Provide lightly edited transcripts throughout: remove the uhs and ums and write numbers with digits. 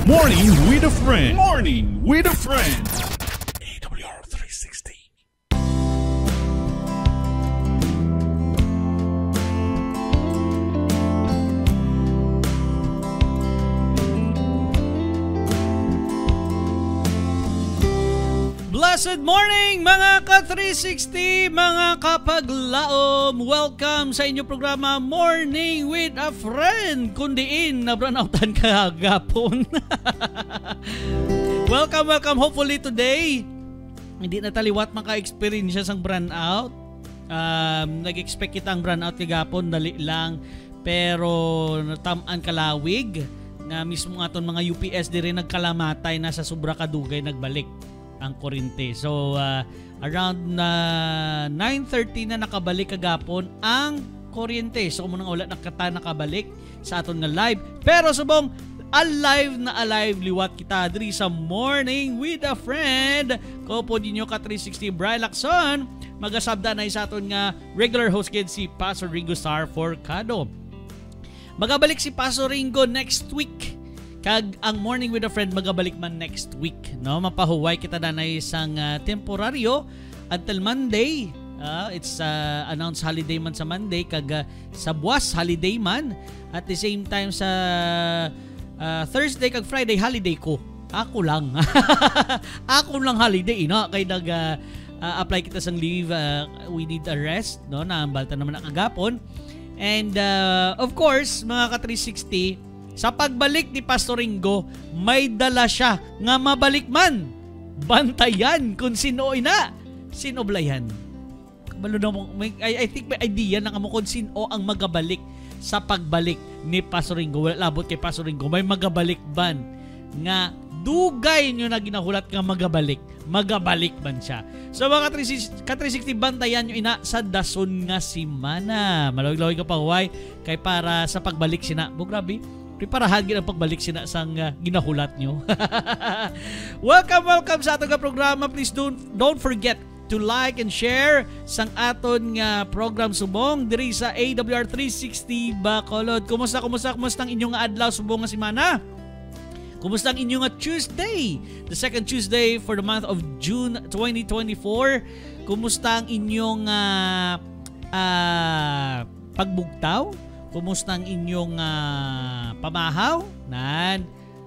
Morning with a friend. Morning with a friend. AWR 360. Blessed morning mga ka-360, mga kapaglaom. Welcome sa inyong programa Morning with a Friend. Kundiin na brownoutan kagapon. Welcome. Hopefully today, hindi na taliwat maka-experience sang brownout. Nag-expect kita ang brownout kagapon, dali lang. Pero natamaan kalawig na mismo aton mga UPS di rin nagkalamatay na sa sobra kadugay nagbalik ang kuryente. So around 9:30 na nakabalik kagapon ang kuryente. So kung ulat nakabalik sa aton nga live. Pero subong alive liwat kita diri sa Morning with a Friend. Ko po ninyo ka 360 Brian Lacson. Magasabda na sa aton nga regular host kid si Pastor Ringo Star Forcado. Magabalik si Pastor Ringo next week. Kag ang Morning with a Friend magabalik man next week, no? Mapahuway kita na isang temporaryo until Monday. It's announced holiday man sa Monday, kag sa buwas holiday man. At the same time sa Thursday kag Friday holiday ko. Ako lang. Ako lang holiday, no? Kay apply kita sang leave, we need a rest, no? Naambalta naman ang agapon. And of course, mga ka-360, sa pagbalik ni Pastor Ringo, may dala siya nga mabalik man. Bantayan kung sino ina. Sino blayan? I think may idea na kamo kung sino ang magabalik sa pagbalik ni Pastor Ringo. Wala labot kay Pastor Ringo. May magabalik ban nga dugay nyo na ginahulat nga magabalik. Magabalik ban siya. So mga ka-360, bantayan nyo ina sa dason nga simana. Malawig-lawig ka pa huway kay para sa pagbalik sina. Grabe. Preparahan gid ang pagbalik sina sang ginahulat nyo. Welcome sa atong programa. Please don't forget to like and share sang aton nga program subong diri sa AWR 360 Bacolod. Kumusta ang inyong adlaw subong nga semana? Kumusta ang inyong Tuesday? The second Tuesday for the month of June 2024. Kumusta ang inyong pagbugtaw? Kumusta ang inyong pamahaw?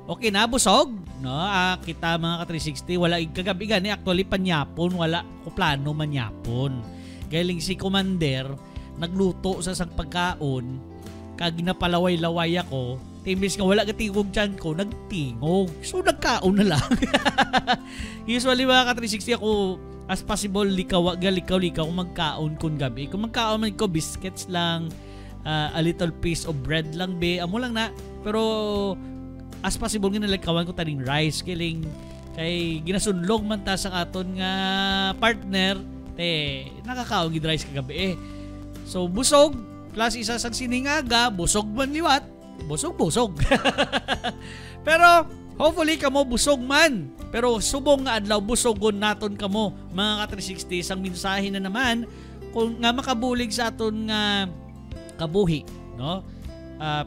Okay na, busog? No? Kita mga ka-360, wala kagabi gani. Actually, panyapon, wala ko plano manyapon. Galing si Commander, nagluto sa sang pagkaon, kag ginapalaway-laway ako, timbis nga wala katingog dyan ko, nagtingog. So, nagkaon na lang. Usually mga ka-360 ako, as possible, likaw kung magkaon kun gabi. Kung magkaon man ko, biscuits lang, a little piece of bread lang be amo lang na, pero as possible ginalikawan ko taning rice kay ginasunlog man ta sa aton nga partner nakakaon gid rice kagabi so busog plus isa sang siningaga busog man liwat busog pero hopefully kamo busog man, pero subong nga adlaw busogon naton kamo mga ka-360 sang mensahe na naman kung nga makabulig sa aton nga kabuhi, no?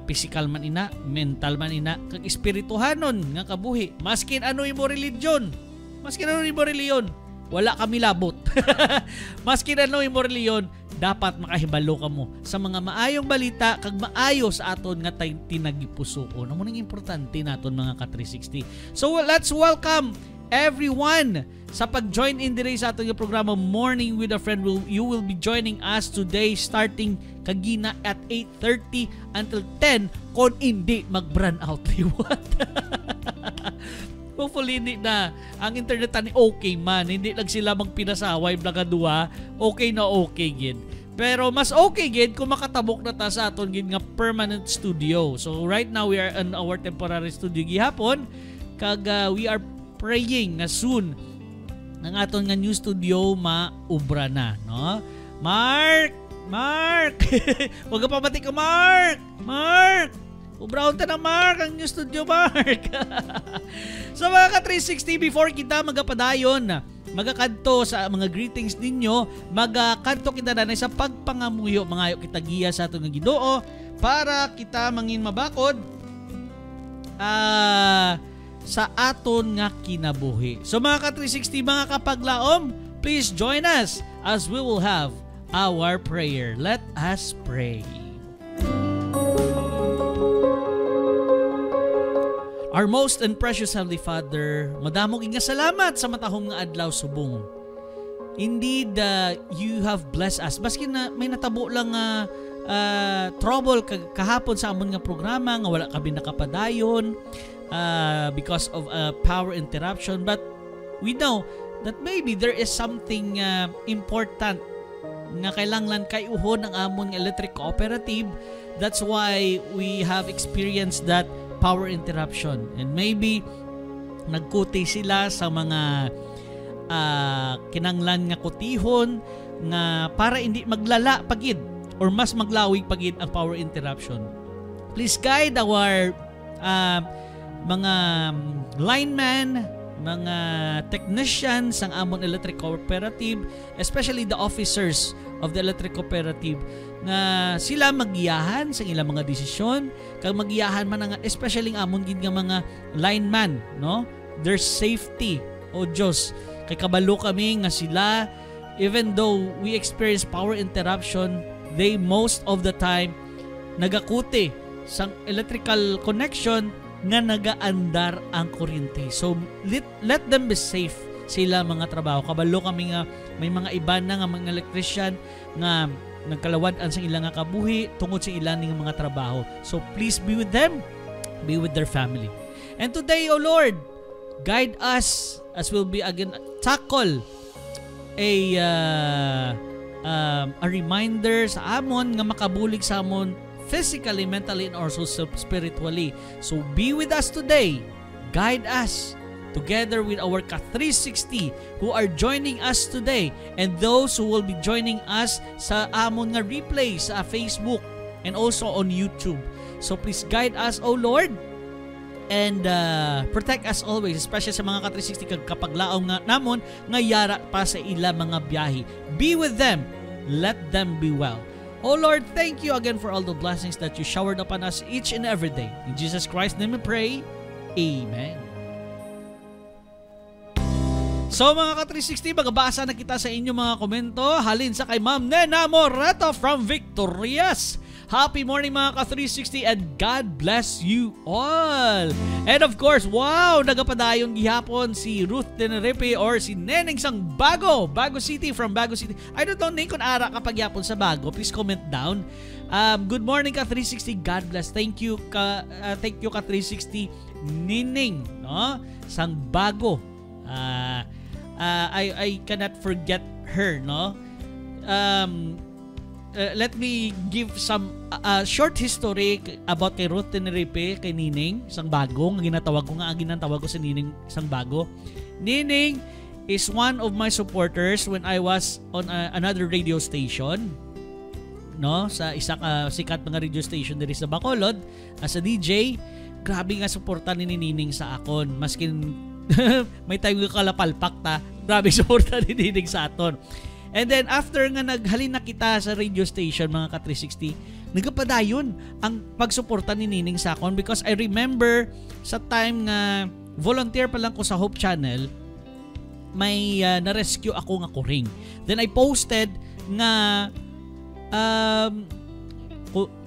Physical man ina, mental man ina, kag espirituhanon nga kabuhi. Maskin ano imo religion, wala kami labot. Maskin ano imo religion, dapat makahibalo kamo sa mga maayong balita kag maayo sa aton nga tinagipusoon. Amo nang importante naton mga ka-360. So let's welcome everyone sa pag-join in dire sa ating programa Morning with a Friend. You will be joining us today starting kagina at 8:30 until 10 kung hindi mag-brand out liwat. Hopefully hindi na ang internet ni okay man, hindi lang sila magpinasaway blagaduwa, okay gid. Pero mas okay gid kung makatabok na ta sa aton gid nga permanent studio. So right now we are in our temporary studio gihapon kag we are praying na soon ang aton nga new studio maubra na, no? Mark! Huwag ka pabati ka, Mark! Ubraon ta na, Mark, ang new studio, Mark. So mga ka-360, before kita magapadayon, magakadto sa mga greetings ninyo, magakadto kita na sa pagpangamuyo, mga ayo kita giya sa atong Ginoo para kita mangin mabakod. sa aton nga kinabuhi. So mga ka-360, mga kapaglaom, please join us as we will have our prayer. Let us pray. Our most and precious Heavenly Father, madamog nga salamat sa matahong nga adlaw subong. Indeed, you have blessed us. Maski na may natabo lang trouble kahapon sa amon nga programa nga wala kami nakapadayon because of power interruption, but we know that maybe there is something important nga kailangan kayuhon ng amon nga electric cooperative. That's why we have experienced that power interruption, and maybe nagkuti sila sa mga kinanglan nga kutihon nga para hindi maglala pagid or mas maglawig pagid ang power interruption. Please guide our mga lineman, mga technicians ang amon electric cooperative, especially the officers of the electric cooperative, nga sila magiyahan sa ilang mga desisyon, kag magiyahan man nga especially ang amon gid nga mga lineman, no? Their safety, o Diyos, kay kabalo kami nga sila, even though we experience power interruption, they most of the time nagakuti sang electrical connection nga nagaandar ang kuryente. So let them be safe sila mga trabaho. Kabalo kami nga may mga iba na nga mga electrician nga nagkalawad-an sa ilang nga kabuhi tungod sa ilang nga mga trabaho. So please be with them, be with their family. And today, O Lord, guide us as we'll be again tackle a reminder sa amon nga makabulig sa amon physically, mentally, and also spiritually. So be with us today. Guide us together with our Ka360 who are joining us today and those who will be joining us sa amon nga replay sa Facebook and also on YouTube. So please guide us, O Lord, and protect us always, especially sa mga Ka360 kapaglaom nga namon nga yara pa sa ila mga biyahe. Be with them. Let them be well. Oh Lord, thank you again for all the blessings that you showered upon us each and every day. In Jesus Christ's name we pray. Amen. So mga Ka360, magbasa na kita sa inyo mga komento. Halin sa kay Ma'am Nena Moreto from Victorias. Happy morning mga Ka360 and God bless you all. And of course, wow, nagapadayon gihapon si Ruth Tenerife or si Neneng sang Bago City from Bago City. I don't know kung ara kapag yapon sa Bago. Please comment down. Good morning Ka360. God bless. Thank you Ka360 Nining, no? Sang Bago. I cannot forget her, no? Let me give some short history about kay Ruth Tenerife, kay Nining sang Bago. Ang ginatawag ko sa Nining sang Bago. Nining is one of my supporters when I was on another radio station, no, sa isa ka sikat mga radio station diri sa Bacolod as a DJ. Grabe nga suporta ni Nining sa akon, maskin may time nga kalapalpak ta. Grabe suporta ni Nining sa aton. And then after nga naghalin na kita sa radio station mga Ka360, nagapadayon ang pagsuporta ni Nining sa akon because I remember sa time nga volunteer pa lang ko sa Hope Channel, may na-rescue ako nga kuring. Then I posted nga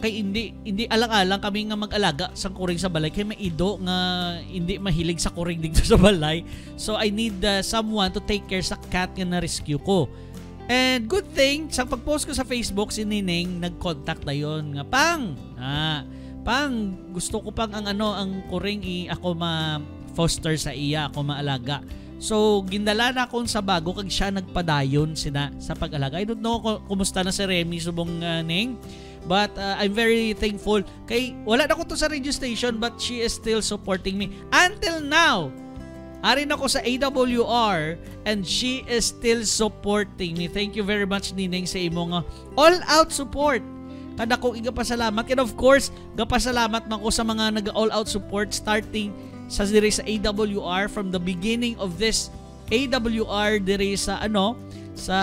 kay hindi alang-alang kami nga mag-alaga sa kuring sa balay kay may ido nga hindi mahilig sa kuring dito sa balay. So I need someone to take care sa cat nga na-rescue ko. And good thing, sa pag-post ko sa Facebook, si Nining nag-contact na yun nga, Pang, gusto ko pang ang kuring ako ma-foster sa iya, ako maalaga. So, gindala na akong sa Bago kag siya nagpadayon sina sa pag-alaga. I don't know kumusta na si Remy subong Ning, but I'm very thankful. Kay wala na ko to sa radio station but she is still supporting me until now. Arin ako sa AWR and she is still supporting me. Thank you very much Nining sa imong all-out support. Kada ko igapasalamat. And of course, gapasalamat man ko sa mga nag-all-out support starting sa diri sa AWR from the beginning of this AWR diri sa sa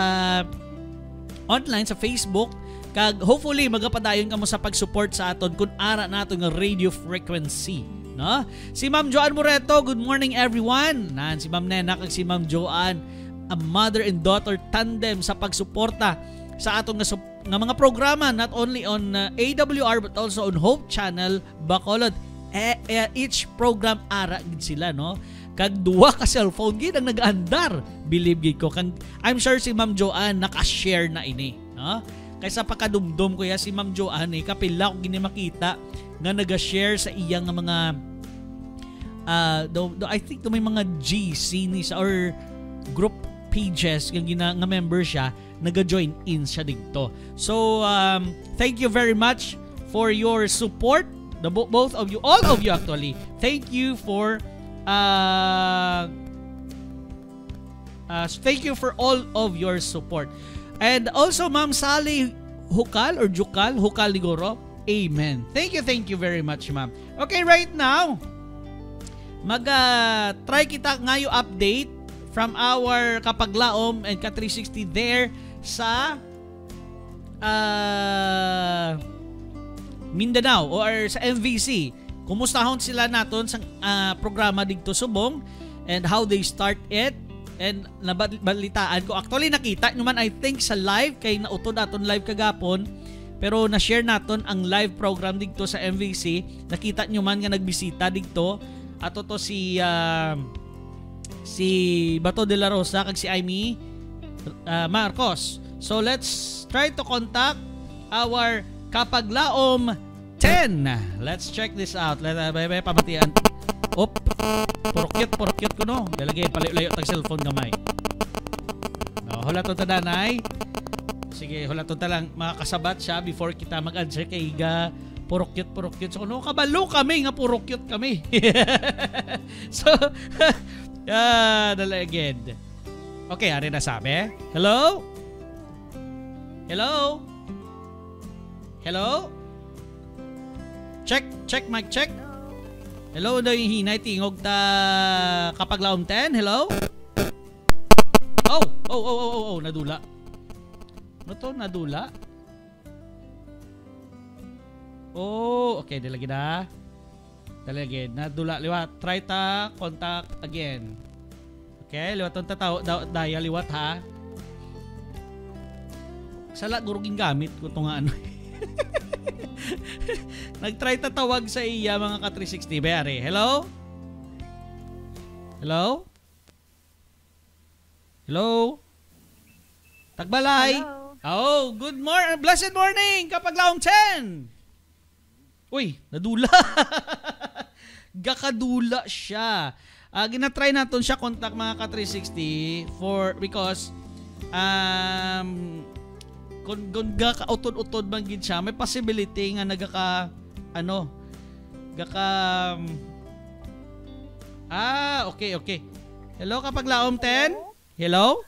online sa Facebook. Kag hopefully magapadayon kamo sa pag-support sa aton kun ara nato nga radio frequency. no? Si Ma'am Joanne Moreto, good morning everyone. Nan si Ma'am Nena kag si Ma'am Joanne, a mother and daughter tandem sa pagsuporta sa atong nga mga programa, not only on AWR but also on Hope Channel Bacolod. Each program ara gid sila, no? Kag duwa ka cellphone gid ang nag-andar, believe gid ko. Kag I'm sure si Ma'am Joanne naka-share na ini, no? Kaysa pakadumdum ko ya si Ma'am Joanne, kapila ko gini makita nga naga-share sa iyang mga I think may mga GC ni sa or group pages nga member siya, naga-join in siya dito. So thank you very much for your support, both of you, all of you actually. Thank you for all of your support. And also Ma'am Sally Hukal or Jukal Ligoro, amen. Thank you very much, ma'am. Okay, right now try kita ngayo update from our Kapaglaom and Ka360 there sa Mindanao or sa MVC. Kumustahon sila naton sa programa dito subong and how they start it, and nabalitaan ko. Actually nakita nyo man I think sa live kay nautod aton live kagapon, pero na-share naton ang live program dito sa MVC. Nakita nyo man nga nagbisita dito. Ato to si Bato de la Rosa kag si Amy Marcos. So let's try to contact our Kapaglaom 10. Let's check this out. Pamatian. Op. Porokyot ko no. Dalagay palayo tag cellphone gamay. No, hulaton ta danay. Sige, hulaton ta lang makakasabat siya before kita mag-answer kay ga porokyot. So no, kabalo kami nga porokyot kami. So dalagid. Okay, ari na sabi. Hello? Check mic check. Hello daw yung hinay tingog ta Kapaglaom 10. Hello? Oh, nadula. Ano to? Nadula? Oh, okay, dalagi na. Nadula. Liwat. Try ta contact again. Okay, liwaton ta daya liwat ha. Sala guruging gamit ko to nga ano. Nag-try tatawag sa iya mga ka360. Bayari. Hello? Tagbalay. Hello. Oh, good morning. Blessed morning. Kapaglaom 10. Uy, nadula. Gakadula siya. Ginatry natin siya contact mga ka360 because kung gaka-utod-utod man gid siya, may possibility nga okay. Hello Kapaglaom 10? Hello?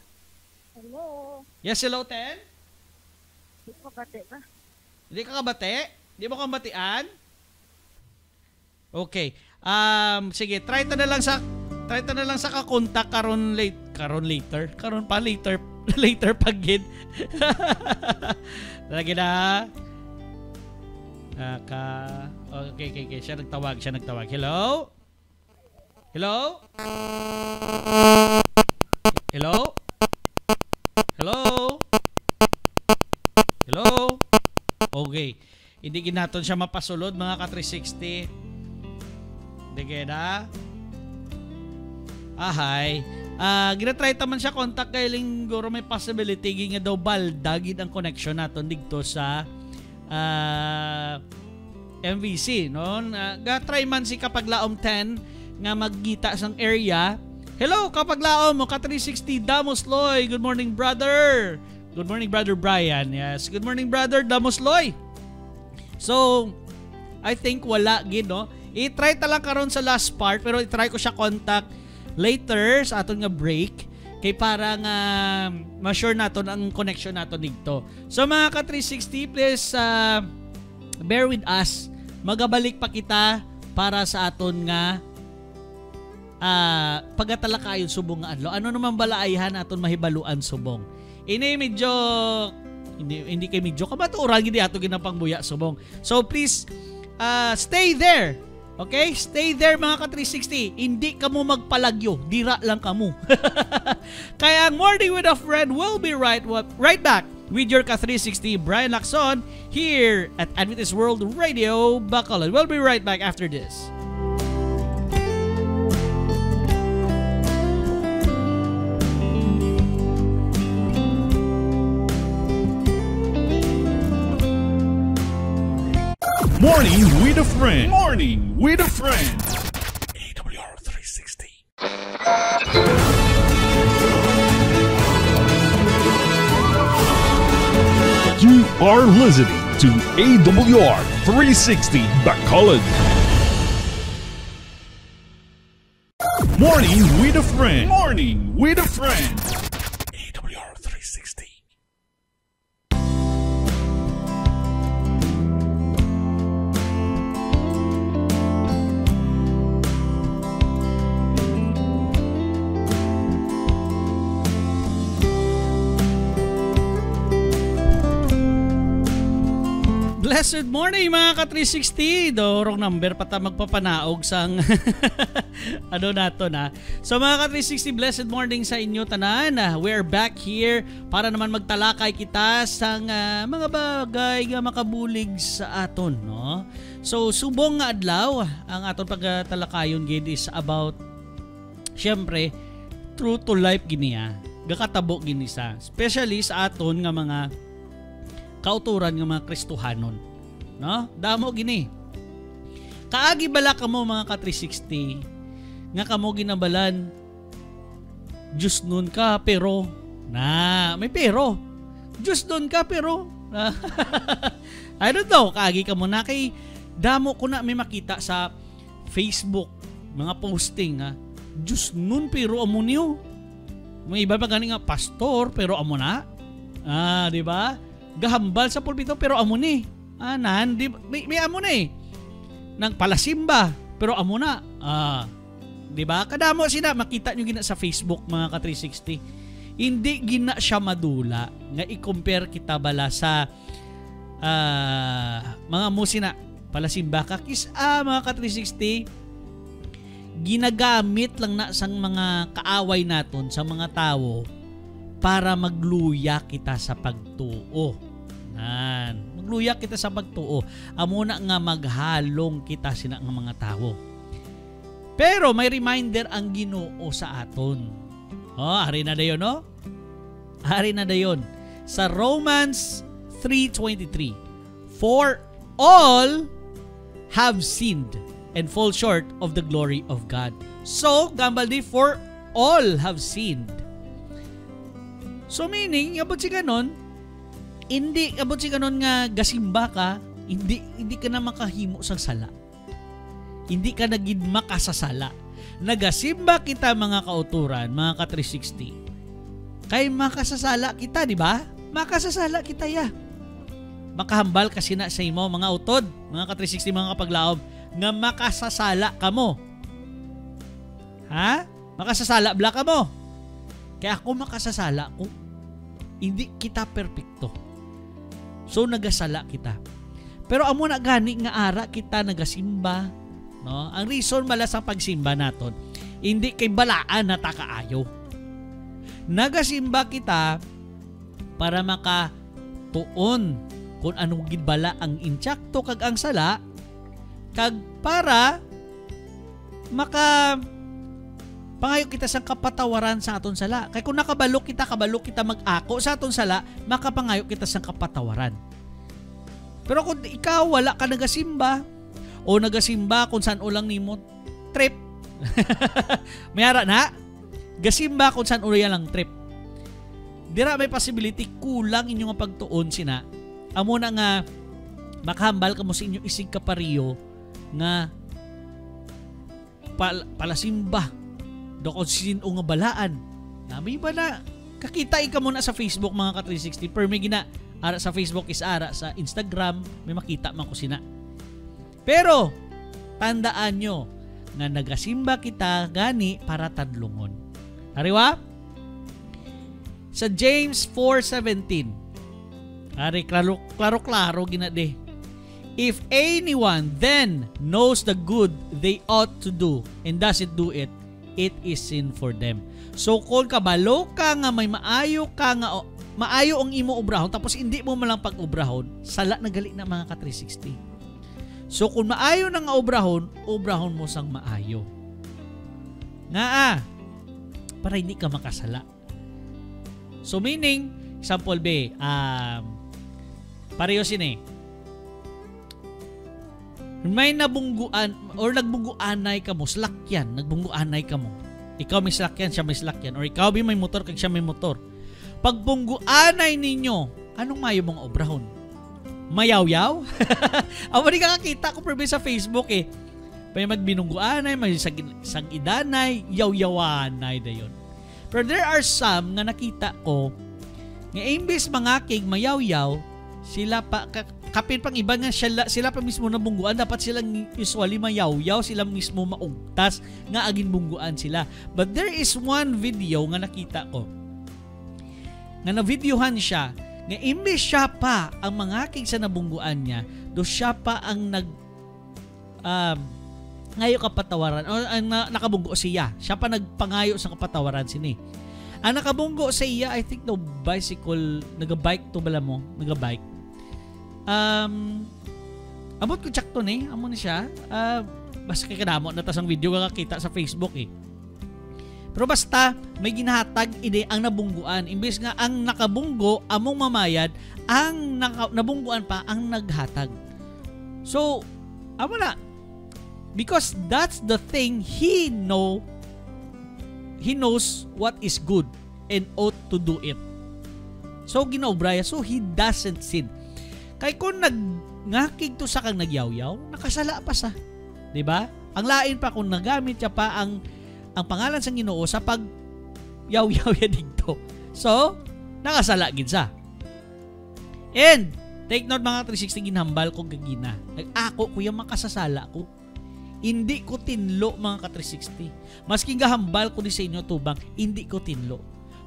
Yes, hello 10? Hindi ko bate ba? Hindi ka kabate? Hindi mo kambatian? Okay. Sige, try ta na lang sa ka-contact later pagid. Lagi na. Okay. Siya nagtawag. Hello? Okay. Hindi ginaton siya mapasulod mga ka360. Hindi na. Hi. Ginatry taman siya contact kay lingguro may possibility nga daw baldagid ang connection naton dito sa MVC no. Gatry man si Kapaglaom 10 nga maggita sang area. Hello Kapaglaom mo Ka360 Damosloy. Good morning brother. Good morning brother Brian. Yes, good morning brother Damosloy. So I think wala gid no. I-try ta lang karon sa last part pero i-try ko siya contact later sa aton nga break kay para nga ma-sure naton ang connection naton dito. So mga ka360 please bear with us. Magabalik pa kita para sa aton nga pagatalakayon subong nga adlaw. Ano naman balaayahan aton mahibaluan subong. Ini medyo hindi kay medyo kamaturan gid ato ginapangbuya subong. So please stay there Okay? Stay there mga ka-360. Hindi ka mo magpalagyo. Dira lang ka mo. Kaya ang Morning with a Friend will be right back with your ka-360 Brian Lacson here at Adventist World Radio Bacolod. We'll be right back after this. Morning with a Friend. Morning with a Friend. AWR 360. You are listening to AWR 360 Bacolod. Morning with a Friend. Morning with a Friend. AWR 360. Blessed morning mga ka-360. Dorong number pata magpapanaog sang ano nato na. So mga ka-360, blessed morning sa inyo tanan. We're back here para naman magtalakay kita sang mga bagay nga makabulig sa aton, no? So subong nga adlaw ang aton pagtalakayon gid is about syempre true to life gini gakatabo gini sa especially sa aton nga mga kauturan ng mga Kristohanon, no? Damo gini. Kaagi bala kamo mga ka-360 nga kamo ginabalan Diyos nun ka pero may pero. Diyos nun ka pero I don't know, kaagi kamo na kay damo ko na may makita sa Facebook mga posting Diyos nun pero amo niyo. May iba pa gani nga pastor pero amo na. Di ba? Gahambal sa pulpito pero amo ni. May amo na nang palasimba pero amo na. Di ba? Kadamo sina makita nyo gina sa Facebook mga ka-360. Hindi gina siya madula nga i-compare kita bala sa mga musina palasimba kakis mga ka-360 ginagamit lang na sang mga kaaway naton sa mga tao para magluya kita sa pagtuo. Magluya kita sa pagtuo. Amo na nga maghalong kita sina nga mga tao. Pero may reminder ang Ginoo sa aton. Ari na dayon, no? Ari na dayon. Sa Romans 3:23. For all have sinned and fall short of the glory of God. So, gambal di, for all have sinned. So meaning, abot si ganon, hindi abot si ganon nga gasimba ka, hindi ka na makahimo sang sala. Hindi ka naging makasasala. Nagasimba kita mga kauturan, mga ka-360. Kay makasasala kita, di ba? Makasasala kita ya. Makahambal kasi na sa imo mga utod, mga ka-360, mga kapaglaom, nga makasasala ka mo. Makasasala bla ka mo. Kaya ako makasasala ko. Hindi kita perpekto. So nagasala kita. Pero amo na gani nga ara kita nagasimba, no? Ang reason bala sa pagsimba naton, hindi kay balaan na takaayo. Nagasimba kita para makatuon kung anong gidbala ang intsakto kag ang sala kag para pangayo kita sa kapatawaran sa aton sala. Kay kung kabalo kita mag-ako sa aton sala, makapangayo kita sa kapatawaran. Pero kung ikaw wala ka nagasimba o nagasimba kung saan ulang nimo trip, mayara na, gasimba kung saan ulang lang trip. Dira may possibility kulang inyong pagtuon sina. Amo na nga makahambal ka mo sa inyong isig kapariyo nga palasimba dokon sino nga balaan. Nami ba na kakita ka muna sa Facebook mga ka-360 per may gina ara sa Facebook is ara sa Instagram may makita man ko sina. Pero tandaan nyo nga nagasimba kita gani para tadlungon. Ariwa? Sa James 4:17. Ari klaro gina de. If anyone then knows the good they ought to do and doesn't do it, it is sin for them. So kung kabalo ka nga may maayo ka nga maayo ang imo obrahon tapos hindi mo malang pag-obrahon, sala na gali na mga ka 360. So kung maayo na nga obrahon mo sang maayo. Nga para hindi ka makasala. So meaning, example B, pareho sini. May nabungguan or nagbungguanay ka mo, slakyan, nagbungguanay ka mo. Ikaw may slakyan, siya may slakyan. Or ikaw may motor, kag siya may motor. Pag bungguanay ninyo, anong mayo mong obrahon? Mayaw-yaw? Amo di ka kakita ko sa Facebook eh. May magbinungguanay, may sagidanay, yaw-yawanay dayon. Pero there are some nga nakita ko, nga imbis mga king mayaw-yaw, sila pa kapin pang iba nga sila pa mismo na bungguan, dapat silang usually mayaw-yaw, sila mismo maugtas nga agin bungguan sila. But there is one video nga nakita ko nga na-videohan siya nga imbes siya pa ang mga king sa nabungguan niya, do siya pa ang ngayo kapatawaran o nakabunggo siya pa nagpangayo sa kapatawaran sini. Ang nakabunggo sa iya, I think no bicycle, naga-bike to bala mo, naga-bike. Abot ko check to ni, amo ni siya. Basta kay kadamo na tas ang video kakakita sa Facebook eh. Pero basta may ginahatag ide ang nabungguan. Imbes nga ang nakabunggo among mamayad, ang nabungguan pa ang naghatag. So, amo na. Because that's the thing he knows what is good and ought to do it. So ginaobraya, so he doesn't sin. Kay kung ngakig to sa kang nagyaw-yaw, nakasala pa sa. 'Di ba? Ang lain pa kung nagamit siya pa ang pangalan sa Ginoo sa pag yaw-yaw ya dito. So, nakasala gid sa. And take note mga 360 ginhambal ko gagina. Ako kuya makasasala ko. Hindi ko tinlo mga ka-360. Maski gahambal ko di sa inyo tubang, hindi ko tinlo.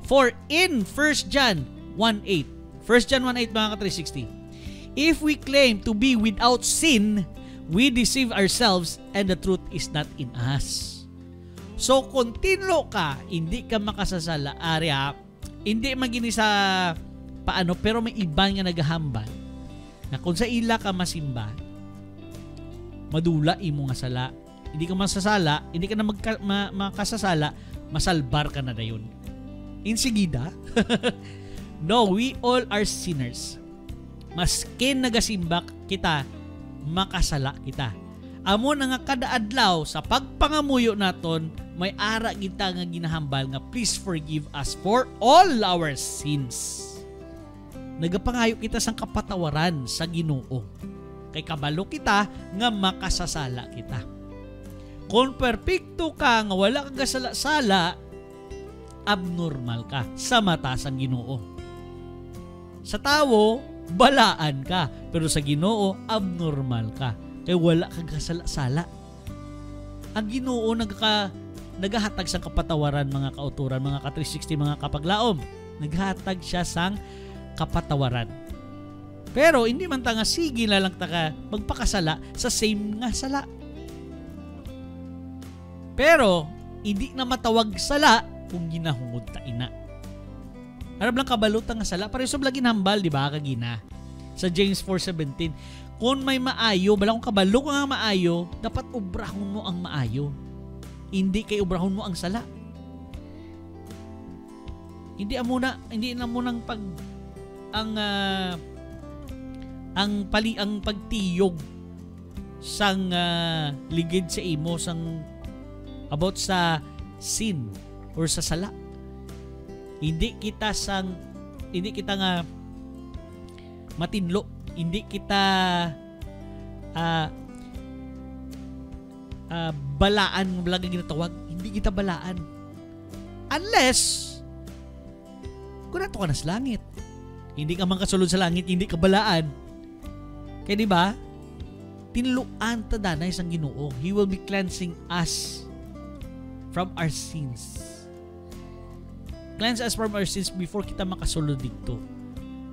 For in 1 John 1:8, 1 John 1:8 mga ka-360, if we claim to be without sin, we deceive ourselves and the truth is not in us. So kung tinlo ka, hindi ka makasasala, hindi magini sa paano, pero may iba nga nagahambal na kung sa ila ka masimba, madula imo nga sala. Hindi ka masasala, hindi ka na makasasala, masalbar ka na dayon. Insigida. No, we all are sinners. Maskin nagasimba kita, makasala kita. Amo na nga kada adlaw sa pagpangamuyo naton, may ara kita nga ginahambal nga please forgive us for all our sins. Nagapangayo kita sang kapatawaran sa Ginoo. Kay kabalo kita nga makasasala kita. Kung perpekto ka nga wala kang kasala-sala, abnormal ka sa mata sang Ginoo. Sa tawo, balaan ka, pero sa Ginoo abnormal ka. Kay wala kang kasala-sala. Ang Ginoo nagahatag sang kapatawaran mga kauturan, mga ka-360, mga kapaglaom. Naghatag siya sang kapatawaran. Pero hindi man ta nga sige na lang ta ka magpakasala sa same nga sala. Pero hindi na matawag sala kung ginahungod ta ina. Arab lang kabalutan nga sala, pareho sa ginhambal, di ba, kagina. Sa James 4:17, kung may maayo, balang kabalo ka nga maayo, dapat ubrahon mo ang maayo. Hindi kay ubrahon mo ang sala. Hindi na mo nang pag ang pagtiyog sang ligid sa imo sang about sa sin or sa sala. Hindi kita nga matinlo, hindi kita balaan lang ginatawag, hindi kita balaan unless kung nato ka na sa langit, hindi ka man kasulod sa langit, hindi ka balaan. Kaya diba, tinluan ta danay sang Ginoo. He will be cleansing us from our sins. Cleanse us from our sins before kita makasulod dito.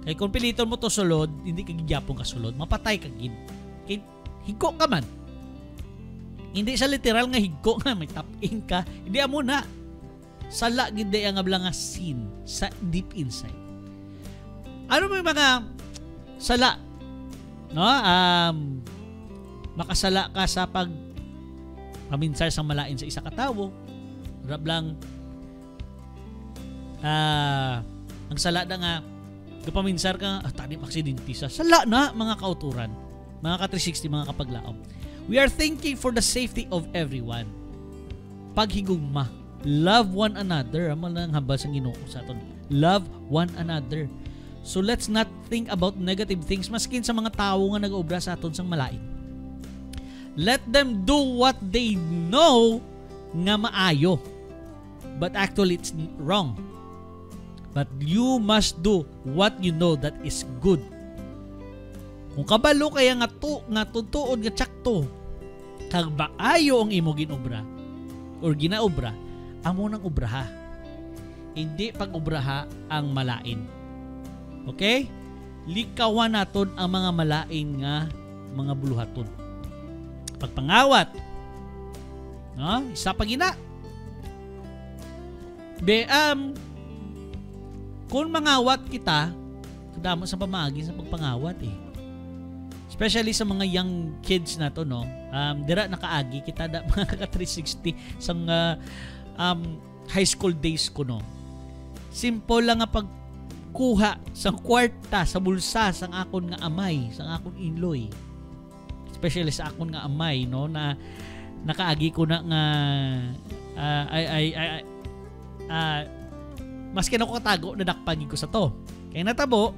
Kaya kung piliton mo to sulod, hindi ka gigyapong kasulod, mapatay ka gid. Kaya higko ka man. Hindi sa literal nga higko nga may taping ka. Hindi amo na. Sala gid ang abla nga sin sa deep inside. Ano may mga sala? No? Makasala ka sa paminsar sa malain sa isa ka tawo. Rablang ang sala na nga kapaminsar ka, tani aksidente sa sala na mga kauturan. Mga ka-360, mga kapaglaom. We are thinking for the safety of everyone. Paghigugma. Love one another. Amo lang hambal sa Ginoo sa aton. Love one another. So let's not think about negative things maskin sa mga tawo nga nag-obra sa aton sang malain. Let them do what they know nga maayo. But actually it's wrong. But you must do what you know that is good. Kung kabalo kaya nga tutuod nga tsakto kag maayo ang imo ginobra or ginaobra, amo nang obraha. Hindi pag-obraha ang malain. Okay? Likawan naton ang mga malain nga mga buluhaton. Pagpangawat. No? Isa pa gina. Kung mangawat kita, kadamo sa pamagi sa pagpangawat Especially sa mga young kids na to, no? Dira nakaagi kita da mga ka-360 sang high school days ko, no? Simple lang nga pagkuha sang kwarta sa bulsa sang akon nga amay, sang akon inloy. Especially sa akon nga amay, no, na nakaagi ko na nga maski na ko katago, nadakpangin ko sa to. Kaya natabo,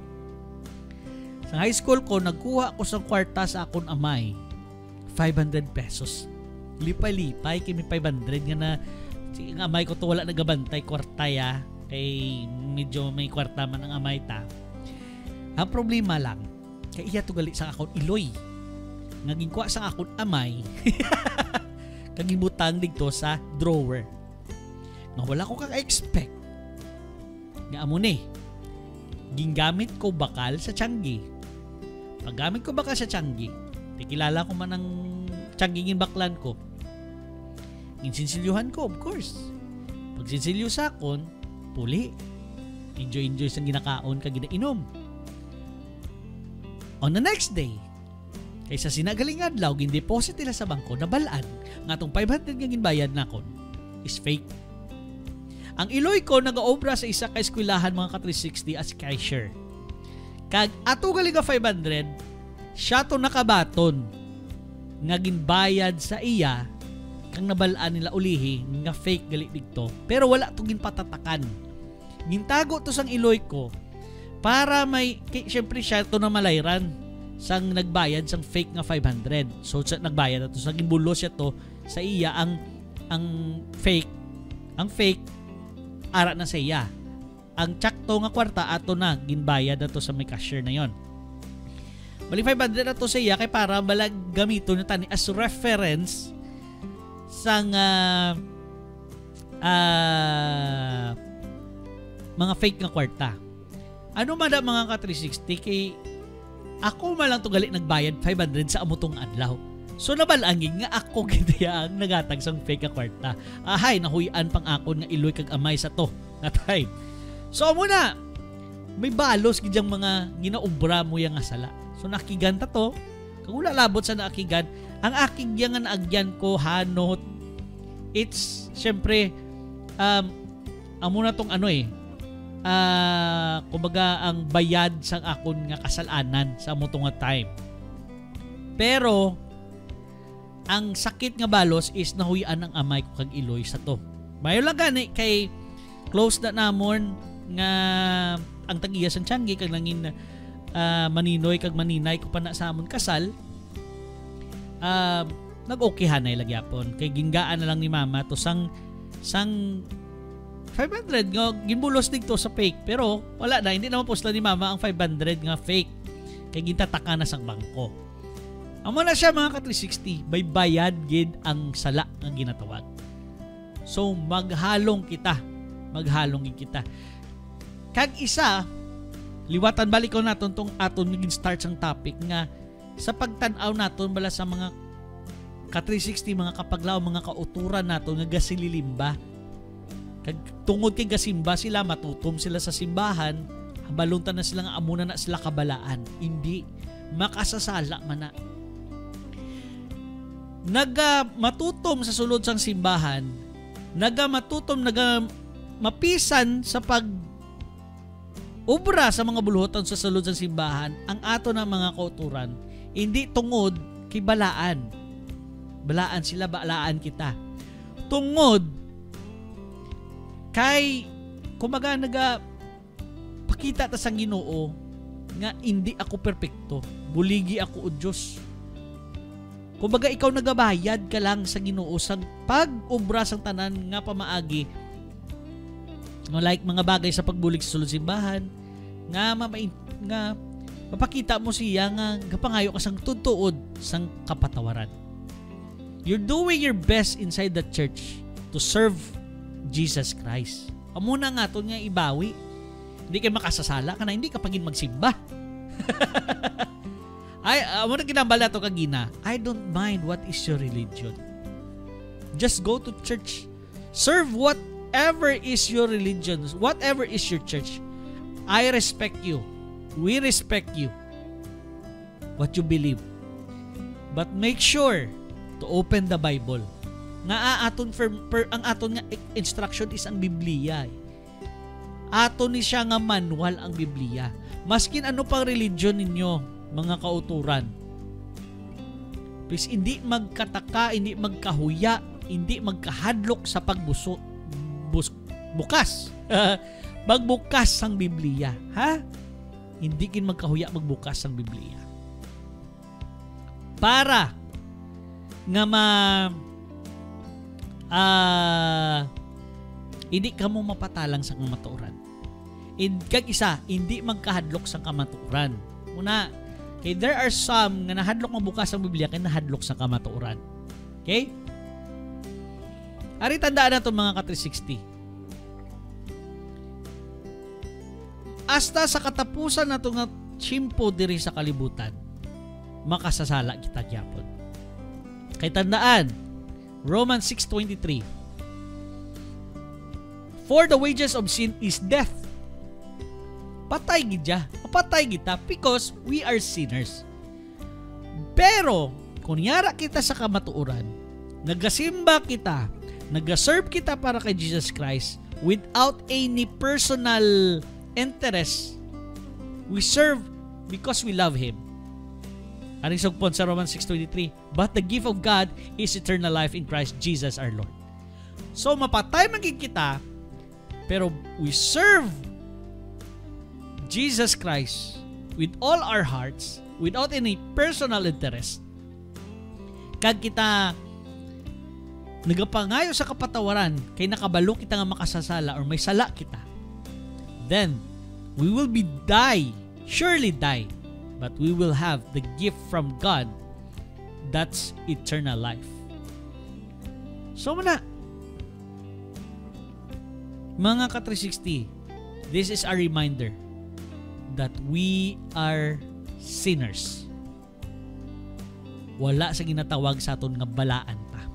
sa high school ko, nagkuha ko sa kwarta sa akon amay. 500 pesos. Lipay-lipay, kimi 500 nga na ang amay ko to wala nagabantay kwartaya. Kay medyo may kwarta man ang amay ta. Ang problema lang, kay iya to gali sa akon iloy. Naging kuha sa akon amay. Kagibutang digto sa drawer. Nga wala ko kaka-expect. Nga amo ni. Gingamit ko bakal sa tianggi. Paggamit ko bakal sa tianggi, tikilala ko man ang tianggingin baklan ko. Insinsilyuhan ko, of course. Pag sinsilyo sa akon, puli. Enjoy sa ginakaon kag ginainom. On the next day, kaysa sinagaling adlaw, gin-deposit nila sa bangko, nabalaan nga atong 500 nga ginbayad nakon is fake. Ang iloy ko nag-obra sa isa ka eskwelahan mga ka-360 as cashier. Kag ato galing ka 500, siya to nakabaton nga ginbayad sa iya kang nabalaan nila ulihi nga fake gali dito. Pero wala to ginpatatakan. Gintago to sang iloy ko para may syempre siya to na malayran sang nagbayad sang fake nga 500. So siya nagbayad to sang ginbulo siya to sa iya ang fake ara na sa iya. Ang tsakto nga kwarta ato na ginbayad ato sa may cashier na yon. Bali 500 ato sa iya kay para balag gamito na tani as reference sang mga fake nga kwarta. Ano man mga ka-360 kay ako man lang to gali nagbayad 500 sa amutong adlaw. So nabalangin nga ako gidaya ang nagatag sang fake nga kwarta. Ahay nahuyan pang akon nga iloy kag amay sa to nga time. So muna, may balos gidyang mga ginaobra mo yang asala. So nakigan ta to, kung wala labot sa naakigan, ang akig yang nga naagyan ko hanot. It's syempre amo na tong kumbaga ang bayad sang akon nga kasalanan sa amo tong time. Pero ang sakit nga balos is nahuyan ang amay ko kag iloy sa to. Mayo lang gani kay close na namon nga ang tagiya sang tianggi kag langin maninoy kag maninay ko pa na sa amon kasal. Nag-okay hanay lagyapon kay gingaan na lang ni mama to sang 500 nga ginbulos dito sa fake pero wala na hindi naman posta ni mama ang 500 nga fake kay gintataka na sang bangko. Amo na siya mga ka-360 may bayad gid ang sala nga ginatawag. So maghalong kita kag isa liwatan balik ko naton tong aton gin start sang topic nga sa pagtan-aw naton bala sa mga ka 360 mga kapaglaw, mga kauturan naton nga gasililimba. Kag tungod kay gasimba sila, matutom sila sa simbahan, baluntan na sila nga amuna na sila kabalaan. Hindi makasasala man na. Matutom sa sulod sang simbahan, mapisan sa pag obra sa mga buluhoton sa sulod sang simbahan ang ato ng mga kauturan, hindi tungod kay balaan. Balaan sila, balaan kita. Tungod kay kumaga pakita ta sang Ginoo nga hindi ako perpekto, buligi ako o Diyos. Kumbaga ikaw nagabayad ka lang sa Ginoo sa pag-obra sang tanan nga pamaagi. Like mga bagay sa pagbulig sa sulod simbahan nga mapakita mo siya nga gapangayo ka sang tutuod sang kapatawaran. You're doing your best inside the church to serve Jesus Christ. Amo na nga to nga ibawi. Hindi ka makasasala ka na, hindi ka pagin magsimba. Amo na ginambala to kagina. I don't mind what is your religion. Just go to church. Serve whatever is your religion, whatever is your church. I respect you. We respect you. What you believe. But make sure to open the Bible. Nga ang aton nga instruction is ang Biblia. Aton ni siya nga manual ang Biblia. Maskin ano pang religion ninyo, mga kauturan. Please, hindi magkataka, hindi magkahuya, hindi magkahadlok sa bukas. Magbukas ang Biblia. Ha? Hindi kin magkahuya magbukas ang Biblia. Para nga hindi ka mo mapatalang sa kamatuoran. Kag isa, hindi magkahadlok sa kamatuoran. Una, okay, there are some nga nahadlok mabukas ang Biblia kay nahadlok sa kamatuoran. Okay? Ari tandaan na itong mga ka-360. Hasta sa katapusan na itong tsimpo diri sa kalibutan, makasasala kita gyapon. Kay tandaan, Romans 6:23. For the wages of sin is death. Patay gidya. Patay kita because we are sinners. Pero, kunyara kita sa kamatuoran, nagasimba kita, nagaserve kita para kay Jesus Christ without any personal interest, we serve because we love Him. Aring sugpon sa Romans 6:23, but the gift of God is eternal life in Christ Jesus our Lord. So, mapatay maging kita, pero we serve Jesus Christ with all our hearts, without any personal interest. Kag kita nagapangayo sa kapatawaran, kay nakabalo kita nga makasasala or may sala kita, then we will surely die, but we will have the gift from God, that's eternal life. So muna, mga ka-360, this is a reminder that we are sinners. Wala sa ginatawag sa aton nga balaan pa.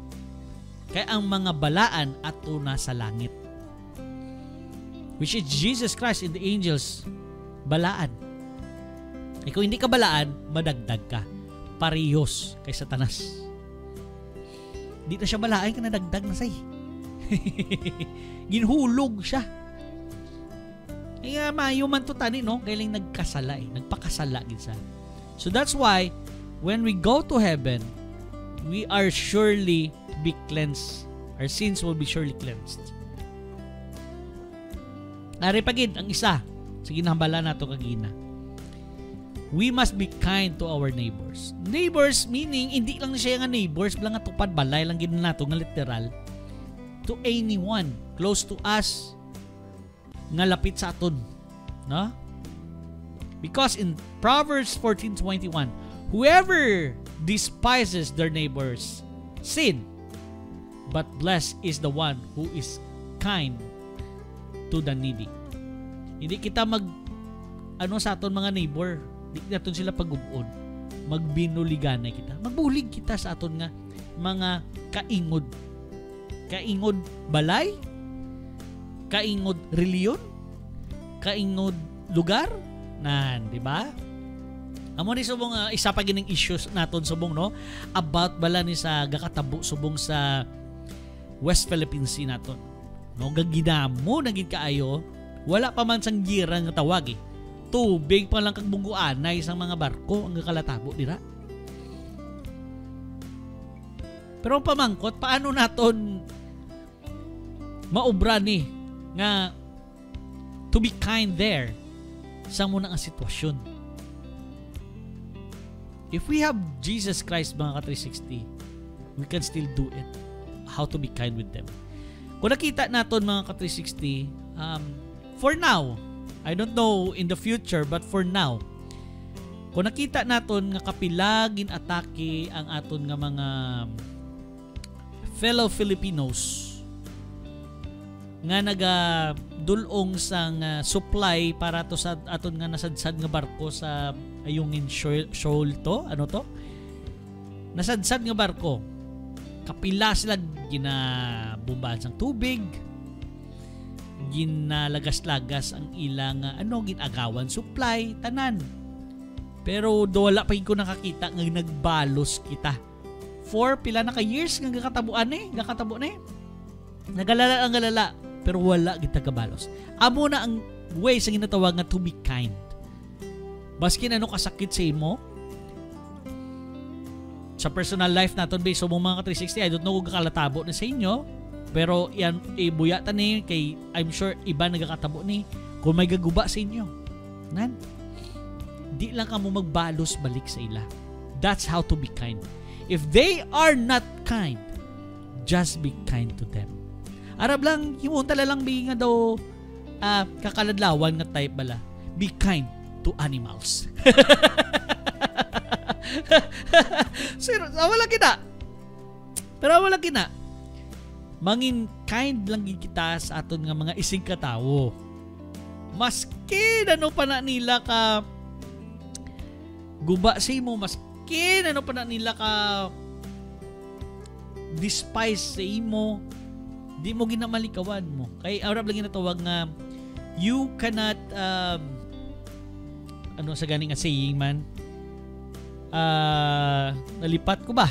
Kaya ang mga balaan ato na sa langit, which is Jesus Christ and the angels, balaan. Kung hindi ka balaan, madagdag ka. Parehos kay Satanas. Di na siya balaan, ka nadagdag na say. Ginhulog siya. Kaya mayuman to tani, no? Kailang nagkasala nagpakasala gisa. So that's why when we go to heaven, we are surely be cleansed. Our sins will be surely cleansed. Ari pagid ang isa sa ginahambala nato kagina. We must be kind to our neighbors. Neighbors meaning hindi lang siya nga neighbors, lang nga tupad balay lang gid nato nga literal. To anyone close to us nga lapit sa aton, no? Because in Proverbs 14:21, whoever despises their neighbors sin, but blessed is the one who is kind to the needy. Hindi kita sa aton mga neighbor, hindi naton sila pag-ubon. magbinuliganay kita. Magbulig kita sa aton nga mga kaingod. Kaingod balay, kaingod reliyon, kaingod lugar, di ba? Amo ni subong isa pa gining issues naton subong no about bala ni sa gakatabo subong sa West Philippine Sea naton. No gaginamo nagid kaayo, wala pa man sang gira nga tawag eh. Tubig pa lang kag bungguanay sang mga barko ang gakalatabo dira. Pero pamangkot paano naton maobra ni nga to be kind there sa muna nga sitwasyon. If we have Jesus Christ mga ka-360, we can still do it. How to be kind with them. Kung nakita natin mga ka-360, for now, I don't know in the future, but for now, kung nakita natin nga kapilagin atake ang aton nga mga fellow Filipinos nga nagadulong sang supply para to sa aton nga nasadsad nga barko sa Ayungin Shoal to, ano to? Nasadsad nga barko. Kapila sila ginabumbahan sang tubig, ginalagas-lagas ang ilang ginagawan supply tanan. Pero do wala pa ko nakakita nga nagbalos kita. For pila na ka years nga gakatabo ni. Nagalala pero wala kita kabalos. Amo na ang way sa ginatawag nga to be kind. Baskin ano kasakit sa imo sa personal life naton based sa mga ka-360, I don't know kung kakalatabo na sa inyo, pero yan ibuyatan ni kay I'm sure iba nagakatabo ni kung may gaguba sa inyo. Nan di lang ka mo magbalos balik sa ila. That's how to be kind. If they are not kind, just be kind to them. Arab lang, yung talalang bi nga daw kakaladlawan nga type bala. Be kind to animals. Sir, wala kita. Pero wala kita. Mangin kind lang kita sa aton nga mga ising katawo. Maski ano pa na nila ka guba sa imo, maski ano pa na nila ka despise sa imo, di mo ginamalikawan mo. Kay Arab lang ginatawag nga you cannot ano sa ganing nga saying man, nalipat ko ba?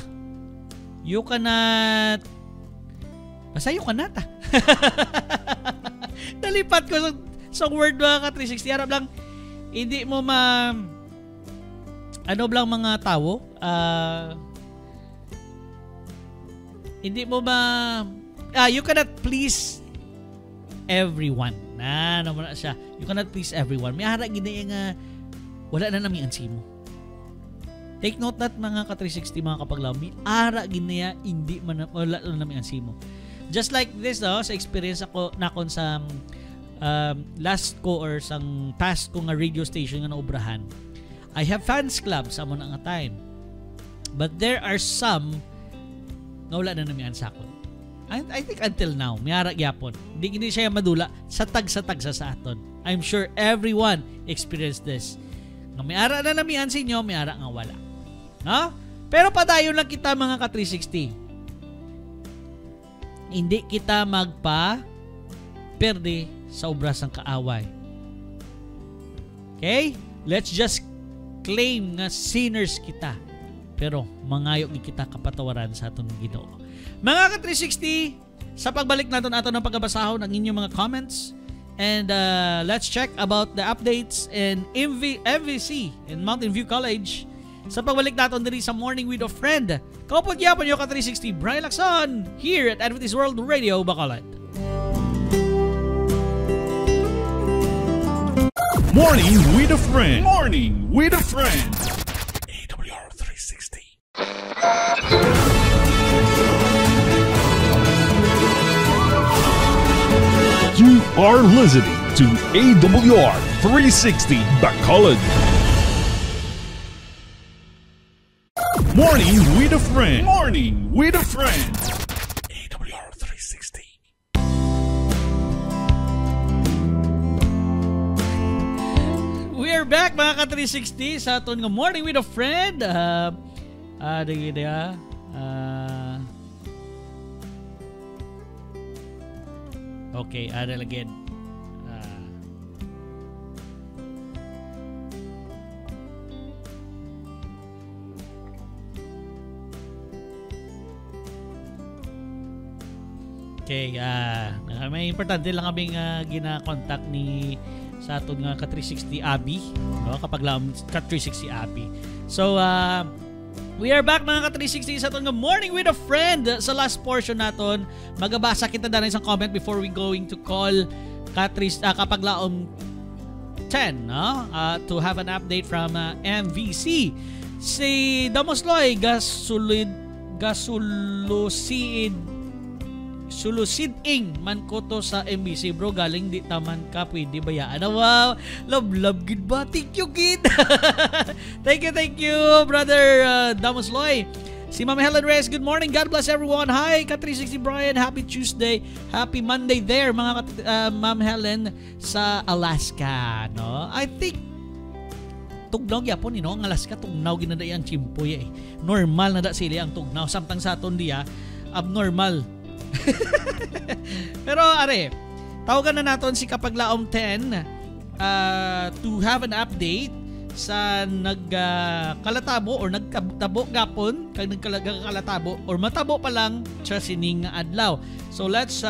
You cannot basta you cannot nalipat ko sa word mga ka-360. Arab lang hindi mo ano lang mga tao hindi mo you cannot please everyone. Ano mo na siya, you cannot please everyone. May hara ginaya nga wala na nami ansi mo. Take note that mga ka-360 mga kapaglaw, may ara ginaya hindi man wala na nami ansi mo. Just like this sa experience ako nakon sa last ko or sang past ko nga radio station nga naobrahan. I have fans club sa mo na nga time. But there are some na wala na nami ansa ko. I think until now, miyara gyapon. Hindi siya madula sa tag-sa sa aton. I'm sure everyone experienced this. Nga miyara na namian sa inyo, miyara nga wala. No? Pero padayon lang kita mga ka-360. Hindi kita perde sa obras ng kaaway. Okay? Let's just claim nga sinners kita. Pero mangayo kita kapatawaran sa aton Ginoo. Mga ka-360, sa pagbalik natin ato ng pagbabasahon ng inyong mga comments, and let's check about the updates in MVC in Mountain View College. Sa pagbalik natin diri sa Morning with a Friend, kaupod yapon yung ka-360, Brian Lacson, here at Adventist World Radio, Bacolod. Morning with a Friend. Morning with a Friend. AWR 360. You are listening to AWR 360 Bacolod. Morning with a Friend. Morning with a Friend. AWR 360. We are are back mga ka-360 sa aton nga Morning with a Friend. Okay, ada again. Okay, may importante lang kaming gina-contact ni sa aton nga ka-360 Abby, no? Kapag lang ka-360 Abby. So, we are back mga ka-360 sa aton nga Morning with a Friend. Sa last portion naton, magabasa kita na isang comment before we going to call kapag laom 10, no? To have an update from MVC. Si Damosloy Sulusid-ing man ko to sa MBC bro, galing di taman ka pwede bayaan. Wow, love gid ba? Thank you kid. thank you brother Damosloy. Si Ma'am Helen Reyes, good morning, God bless everyone. Hi ka-360 Brian, happy Tuesday, happy Monday there mga Ma'am Helen sa Alaska, no? I think tugnaw gyapon no, ang Alaska tugnaw ginada ang chimpoy normal na da sila ang tugnaw, samtang sa aton diya abnormal. Pero are, tawagan na naton si kapaglaom 10 to have an update sa nagkalatabo or nagkatabo gapon kag nagkalatabo or matabo pa lang sa sining adlaw. So let's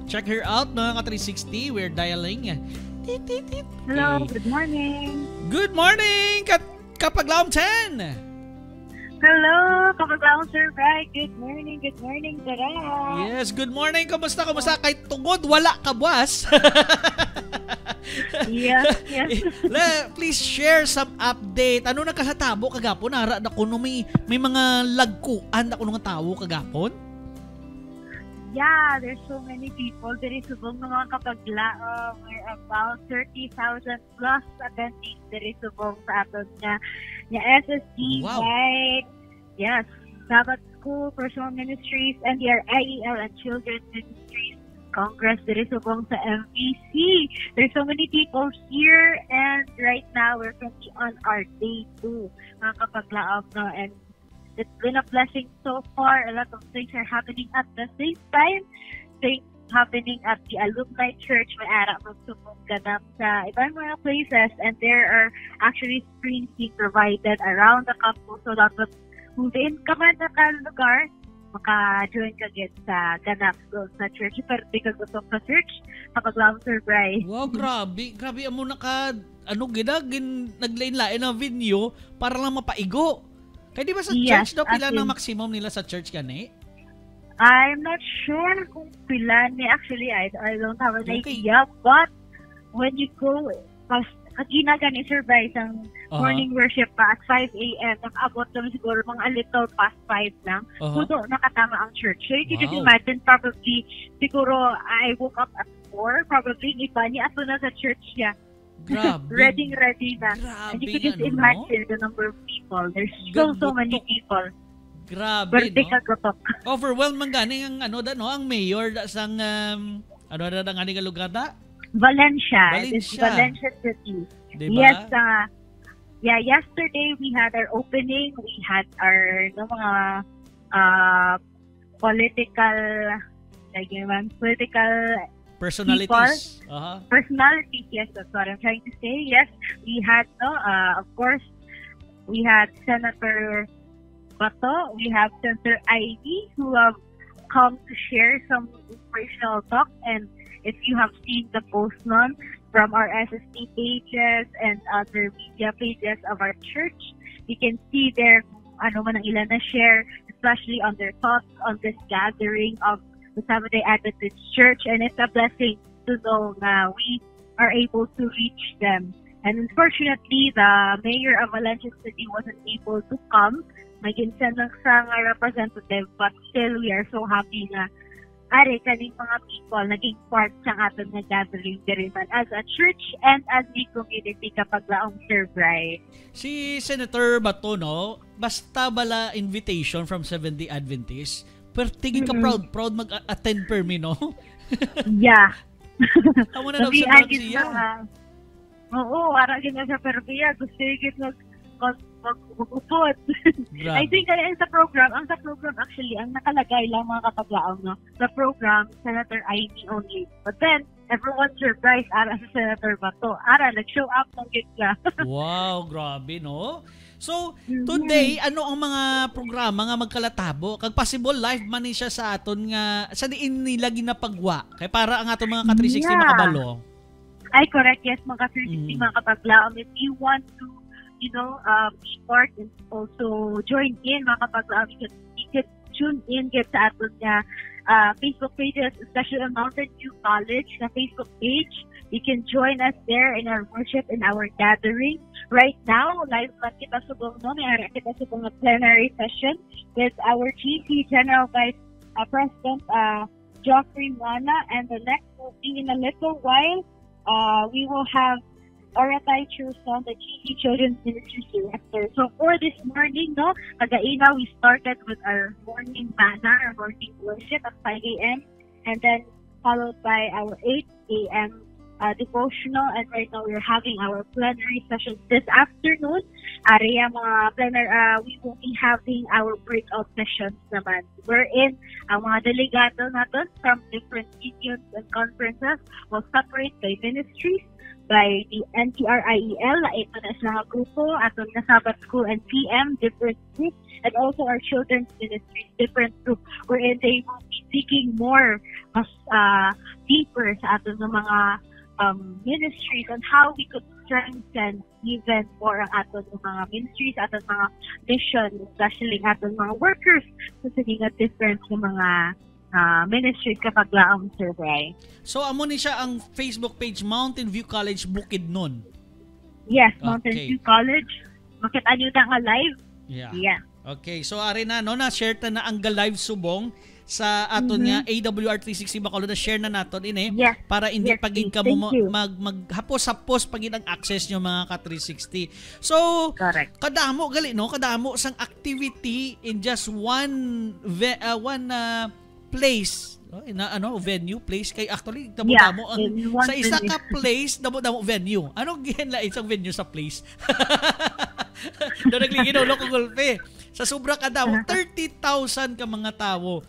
check her out mga ka-360. We're dialing. Hello, good morning. Good morning kapaglaom 10. Hello, kapaglaong Sir Brian. Good morning, tara. Yes, good morning. Kamusta? Kahit tungod, wala ka, boss. Yes. Please share some update. Ano nakahatabo kagapon? Nara na kuno may mga lagkuan na kuno nga tawo kagapon? Yeah, there's so many people. There is subong mga kapaglaong. We're about 30,000 plus attendees. There is subong sa aton nga SSD, wow. Right? Yes, Sabbath School, Personal Ministries, NDR, IEL, and Children's Ministries Congress. There is subong sa MVC. There's so many people here, and right now we're currently on our day 2. Mga kapaglaong, no? And it's been a blessing so far. A lot of things are happening at the same time. Things happening at the alumni church. May ara magsubong ganap sa ibang mga places, and there are actually screens being provided around the campus so that kung din ka man na lugar, maka-join ka get sa ganap doon sa church. Pero di ka gusto sa church, kapag lang Sir Bry. Wow, grabe amo naglain-lain na video para lang mapaigo. Kaya di ba sa church daw pila ng maximum nila sa church gani? I'm not sure kung pila ni actually. I don't have an idea. But when you go, kagina gani Sir Bryce ang morning worship pa at 5 a.m. Nag-abot naman siguro mga a little past 5 lang. Puto nakatama ang church. So you can imagine probably siguro I woke up at 4. Probably iba niya ato na sa church niya. Grabe. ready na. And you can just imagine the number of people. There's so many people. Grabe, no? Overwhelmed man gani ang ang mayor sang nga lugar da? Valencia City. Diba? Yes, yesterday we had our opening. We had our mga political personalities. Personalities, yes, that's what I'm trying to say. Yes, we had of course we had Senator Bato, we have Senator Ivy who have come to share some inspirational talk. And if you have seen the post from our SST pages and other media pages of our church, you can see there man ang ilan na share, especially on their thoughts on this gathering of the Seventh-day Adventist Church. And it's a blessing to know we are able to reach them. And unfortunately, the mayor of Valencia City wasn't able to come. Mag-insend lang sa representative, but still we are so happy na kaning mga people naging part sa aton nga gathering diri man as a church and as a community kapag laong Sir Bry. Si Senator Bato, no, basta bala invitation from Seventh-day Adventist, pertigi ka proud mag-attend per me, no? Yeah. Amo na daw sa siya. Oo, para gina sa perbiya. Gusto yung mag-upod. I think ang sa program actually, ang nakalagay lang mga kapaglaong, no? Sa program, Senator Amy only. But then, everyone's surprised ara sa Senator Bato. Ara, nag-show up ng gitla. Wow, grabe, no? So, today, ano ang mga programa nga magkalatabo? Kag possible live man ni siya sa aton nga, sa diin nila ginapagwa. Kaya para ang aton mga ka-360 makabalo. Ay, correct. Yes, mga ka-360 mga kapaglaong. If you want to, be part and also join in, mga kapaglaong, you can tune in, get sa aton nga Facebook pages, especially ang Mountain View College na Facebook page. You can join us there in our worship and our gathering. Right now, live man kita subong no, may kita subong na plenary session with our GC General Vice President Geoffrey Mana, and the next will be in a little while. We will have Oratay Churson, the GC Children's Ministry Director. So for this morning, no, kagaina, we started with our morning manna, our morning worship at 5 a.m. and then followed by our 8 a.m. Devotional, and right now we're having our plenary sessions this afternoon. Area mga we will be having our breakout sessions naman. Wherein ang mga delegato natin from different regions and conferences will separate by ministries, by the NTRIEL, ito na sa grupo, atong na Sabbath School and PM, different groups, and also our children's ministries, different group, wherein they will be seeking more, mas deeper sa atong mga ministries on how we could strengthen even more ang atong mga ministries, atong mga mission, especially atong mga workers sa nga different mga ministries kapag laang survey. So, amo ni siya ang Facebook page Mountain View College Bukidnon. Yes, Mountain View College. Makita nyo na nga live. Yeah. Okay, so ari na, no, na-share na ang live subong sa aton nga AWR 360 Bacolod, na share na naton ini para hindi pagin ka mo maghapos-hapos pagin ang access nyo mga ka-360. So, correct. Kadamo gali, no? Kadamo sang activity in just one place, venue, place, kay actually damo-damo sa isa ka place, damo-damo venue. Ano ginla isang venue sa place? Do nagliginulo ko gulpe. Sa sobra kadamo 30,000 ka mga tawo.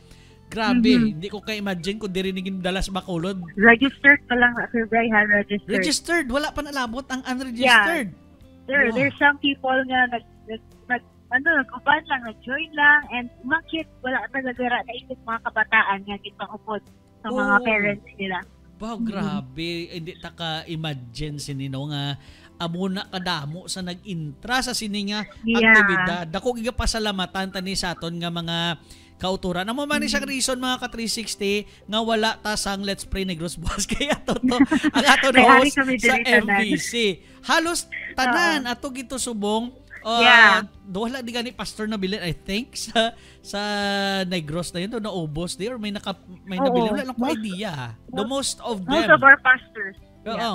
Grabe, hindi ko ka-imagine kung dirinigin Dallas Bacolod. Registered pa lang na Sir Bray, registered. Registered, wala pa nalabot ang unregistered. Yeah. There's some people nga nag-uban lang, nag-join lang, and makit, wala talaga naisip mga kabataan nga gitang-upod sa mga parents nila. Wow, grabe. Hindi ta ka-imagine sinino nga amuna kadamo sa nag-intra sa sini nga aktibidad. Dako giga pasalamatan tani sa aton nga mga kauturan. Amo man ni siya reason mga ka-360 nga wala ta sang Let's Pray Negros buwas kaya to ang ato na host sa MVC. Halos tanan ato gito subong. Wala di gani pastor na bilin, I think sa Negros na yun, naubos di or may nabili, wala lang ko idea. Most of our pastors.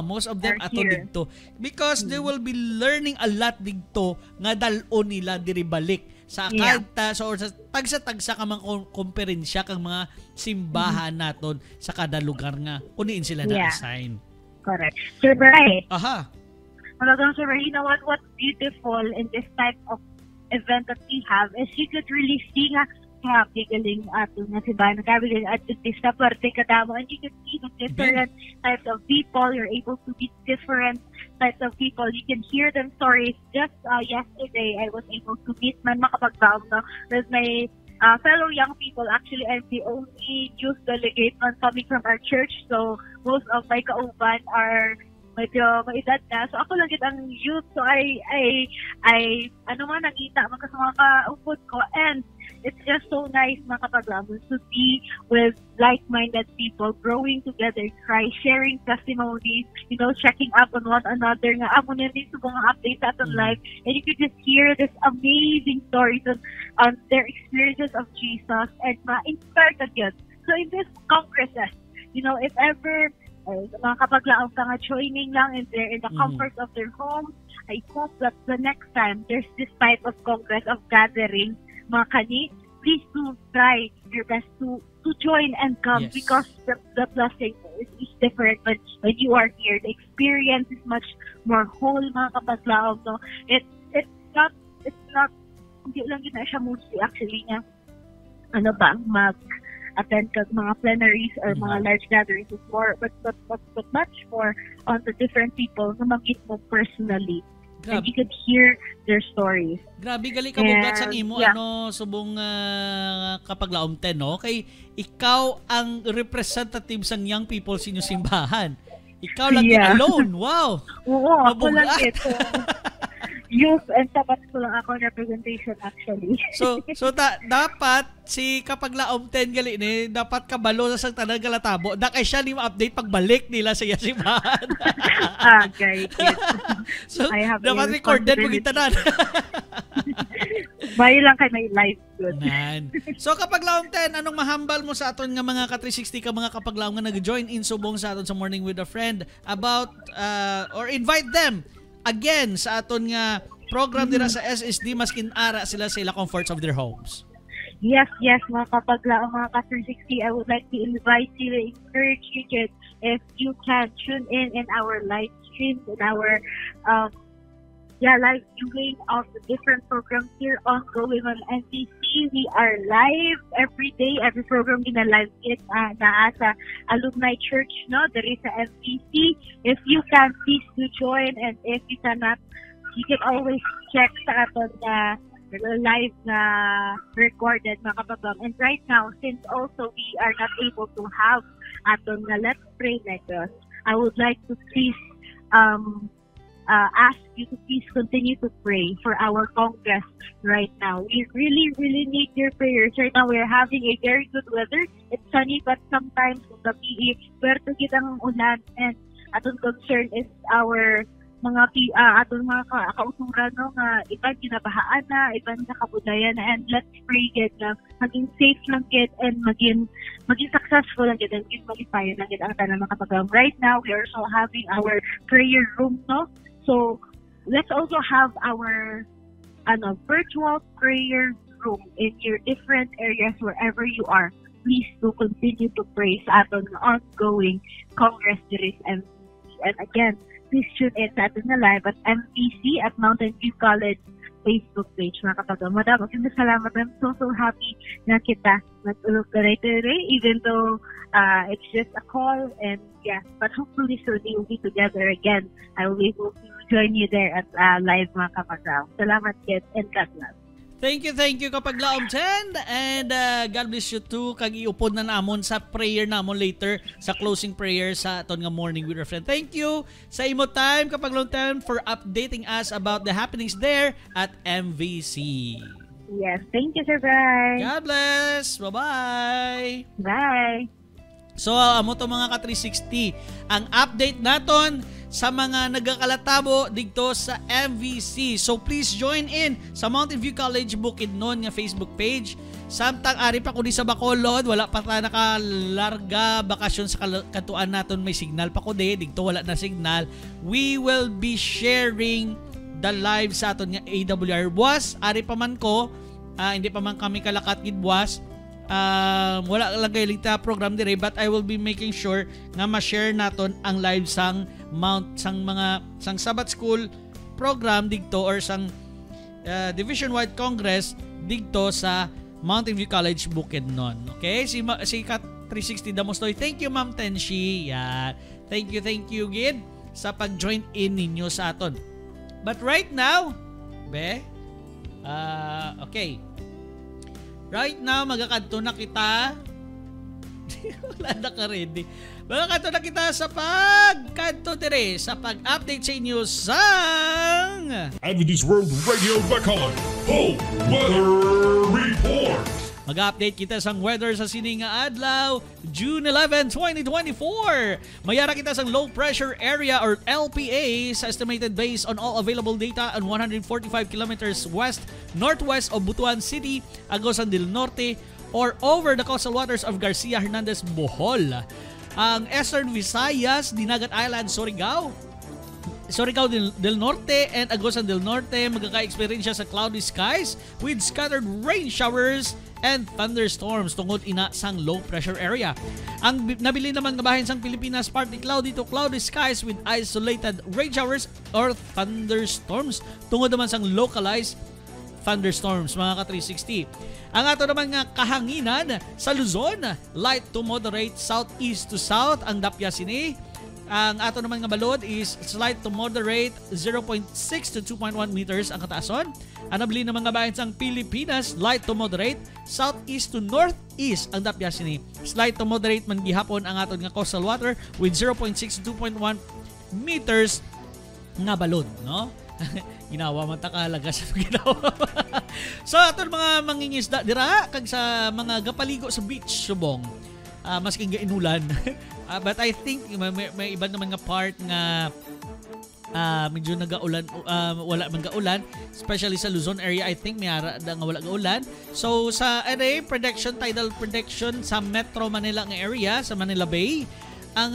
Most of them ato dito. Because they will be learning a lot dito nga dal-on nila diri balik sa kanta or sa tagsa-tagsa ka mga komperensya kang mga simbahan naton sa kada lugar nga kuniin sila na-assign. Correct. Sir Bray. Talagang Sir Bray, you know what's beautiful in this type of event that we have is you could really see nga galing ato nga simbahan, galing at sa parte kadamo, and you can see the different types of people. You're able to meet different types of people. You can hear them stories. Just yesterday, I was able to meet man makapagbaon with my fellow young people. Actually, I'm the only youth delegate coming from our church, so most of my kauban are medyo maedad na. So ako lang ang youth. So I nakita mga kasama kaupod ko, and it's just so nice mga kapaglaban to be with like-minded people, growing together in Christ, sharing testimonies, checking up on one another nga amo na din subong updates at on life, and you could just hear this amazing stories on their experiences of Jesus and ma-inspire ka yun. So in this congresses, if ever mga kapaglaong ka nga joining lang in the comfort of their home, I hope that the next time there's this type of congress of gathering, mga kani, please do try your best to to join and come Yes. because the blessing is different when you are here. The experience is much more whole, mga kapaglaog, no? It's not hindi lang yun na siya mostly actually nga mag-attend ka mga plenaries or mga large gatherings is more but much more on the different people na mag-meet mo personally. And you could hear their stories. Grabe gali ka bugat sa imo yeah. subong kapaglaom 10 no kay ikaw ang representative sang young people sa inyong simbahan. Ikaw lang alone. Wow. Oo, ako lang Mabugat. ito. Youth and sabat ko lang ako representation actually. So dapat si kapaglaom 10 gali ni dapat kabalo sa sang tanan galatabo. Da kay siya ni ma-update pagbalik nila sa simbahan. Okay. So I have dapat recorded mo tanan. Bayo lang kay may live good. Nan. So kapaglaom 10, anong mahambal mo sa aton nga mga ka-360 ka mga kapaglaom nga nag-join in subong sa aton sa Morning with a Friend about or invite them again sa aton nga program dira sa SSD maskin ara sila sa ila comforts of their homes. Yes, mga kapaglaong mga ka-360, I would like to invite you, encourage you kids, if you can tune in our live streams, in our live viewing of the different programs here ongoing on NBC. We are live every day, every program in a live it naa sa Alumni Church, no? There is a NBC. If you can, please do join, and if you cannot, you can always check sa aton live na recorded mga kapaglaom. And right now, since also we are not able to have aton nga Let's Pray Negros, I would like to please ask you to please continue to pray for our Congress right now. We really, really need your prayers. Right now, we're having a very good weather. It's sunny, but sometimes kung gabi, puwerto kitang ulan, and atong concern is our mga atong mga kauturan, no, nga iban ginabahaan na, iban nakabudayan na, and let's pray get na maging safe lang get and maging successful lang get and maging lang get ang tanan mga kapaglaom. Right now, we are also having our prayer room, no? So, let's also have our virtual prayer room in your different areas wherever you are. Please do continue to pray sa aton ongoing Congress Diris MPC. And again, please tune in sa atin na live at MPC at Mountain View College Facebook page, mga kapaglaom. Madam, salamat. I'm so happy na kita nag-ulog today, even though it's just a call, and but hopefully soon we will be together again. I will be able to join you there at live, mga kapaglaom. Salamat, kids, and God bless. Thank you kapaglaom 10, and God bless you too. Kag iupod na namon sa prayer namon later sa closing prayer sa aton nga Morning with a Friend. Thank you sa imo time kapaglaom 10 for updating us about the happenings there at MVC. Yes, thank you, Sir Brian. God bless. Bye-bye. Bye. So, amo to mga ka-360. Ang update naton sa mga nagakalatabo dito sa MVC. So, please join in sa Mountain View College Bukidnon nga Facebook page. Samtang ari pa ko di sa Bacolod, wala pa ta nakalarga bakasyon sa katuan naton, may signal pa ko dito wala na signal. We will be sharing the live sa aton nga AWR Buwas. Ari pa man ko, hindi pa man kami kalakat gid Buwas. Wala lang kayo ligta program dire, but I will be making sure nga ma-share naton ang live sang sang Sabbath School program dito or sang Division-wide Congress dito sa Mountain View College Bukidnon. Okay? Si Kat 360 Damostoy. Thank you, Ma'am Tenshi. Yeah. Thank you gid sa pag-join in ninyo sa aton. But right now, okay. Right now, magkakadto na kita. Wala na ka ready. Magkakadto na kita sa pagkadto dire, sa pag-update sa inyo sang Adventist World Radio Bacolod Whole Weather Report. Mag-update kita sang weather sa sining nga adlaw, June 11, 2024. Mayara kita sang low pressure area or LPA sa estimated based on all available data on 145 kilometers west-northwest of Butuan City, Agosan del Norte, or over the coastal waters of Garcia Hernandez, Bohol. Ang Eastern Visayas, Dinagat Island, Surigao, Surigao del Norte and Agusan del Norte magkaka-experience siya sa cloudy skies with scattered rain showers and thunderstorms tungod ina sang low pressure area. Ang nabili naman nga bahin sang Pilipinas, partly cloudy to cloudy skies with isolated rain showers or thunderstorms tungod naman sang localized thunderstorms, mga ka-360. Ang ato naman nga kahanginan sa Luzon, light to moderate southeast to south ang dapya sini. Ang ato naman nga balod is slight to moderate 0.6 to 2.1 meters ang kataason. Ang nabili naman nga bahin sang Pilipinas, light to moderate southeast to northeast ang dapya sini. Slight to moderate man gihapon ang aton nga coastal water with 0.6 to 2.1 meters nga balod, no? Ginawa man ta kahalaga sa ginawa. So aton mga mangingisda dira kag sa mga gapaligo sa beach subong. Masking inulan. But I think may iba naman nga part nga medyo nagaulan, wala man gaulan, especially sa Luzon area. I think may ara nga wala gaulan. So sa tidal prediction sa Metro Manila nga area, sa Manila Bay, ang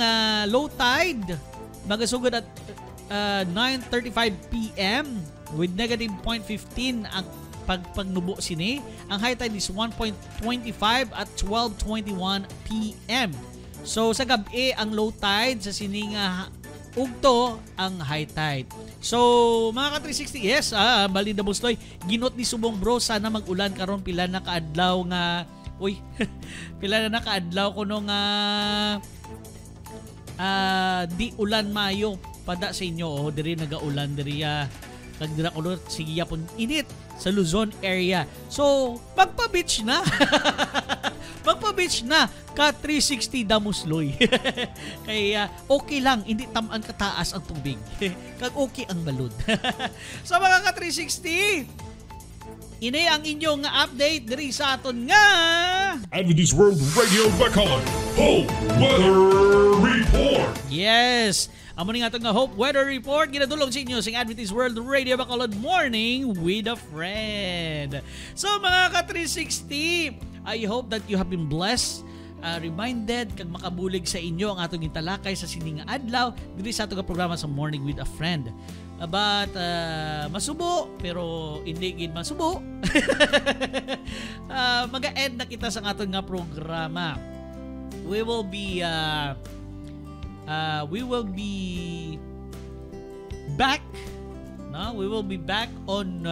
low tide magasugod at 9:35 PM with negative 0.15 ang pagnubo sini. Ang high tide is 1.25 at 12:21 PM. So sa gabi ang low tide, sa sining ugto ang high tide. So mga ka-360, yes, Balinda Bustoy, ginot ni subong bro, sana mag-ulan karon pila na kaadlaw nga pila na kaadlaw kuno nga di ulan mayo pada sa inyo. Diri nagaulan diri nagdira kuno sige pon init sa Luzon area. So magpa-beach na. Magpa-beach na ka 360 Damusloy. Kaya okay lang, hindi tamaan kataas ang tubig. Kag okay ang balod. So mga ka 360, ini ang inyong update diri sa aton nga Adventist World Radio Bacolod Hope Weather Report. Yes, amo ning atong nga Hope Weather Report ginadulog sa inyo sing Adventist World Radio Bacolod Morning with a Friend. So mga ka-360, I hope that you have been blessed, reminded kag makabulig sa inyo ang atong gitalakay sa sining adlaw diri sa atong programa sa Morning with a Friend. But masubo pero hindi gid masubo. Maga-end na kita sa atong nga programa. We will be back, no? We will be back on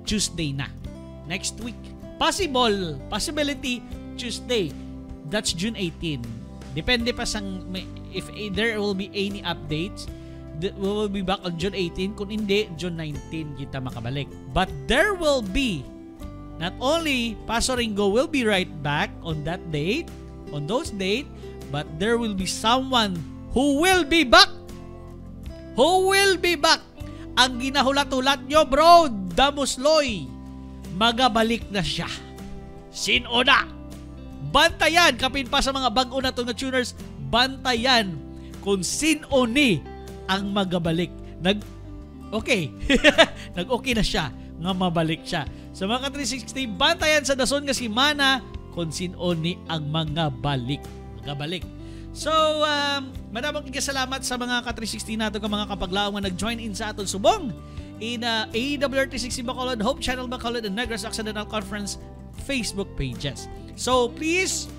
Tuesday na. Next week. Possibility Tuesday. That's June 18. Depende pa sang if there will be any updates. We will be back on June 18. Kung hindi, June 19 kita makabalik. But there will be, not only Pastor Ringo will be right back on that date, on those date, but there will be someone who will be back. Who will be back? Ang ginahulat-hulat nyo, bro, Damusloy, magabalik na siya. Sino na? Bantayan, kapin pa sa mga bago na itong tuners, bantayan kung sino ni ang magabalik. Okay. Nag-okay na siya nga mabalik siya. Sa mga 360, bantayan sa dason nga si Mana kung sino ni ang magabalik. So, madamang salamat sa mga ka-360 nato ka mga kapaglaong nga nag-join in sa aton subong in AWR 360 Bacolod, Hope Channel Bacolod, and Negros Occidental Conference Facebook pages. So, please,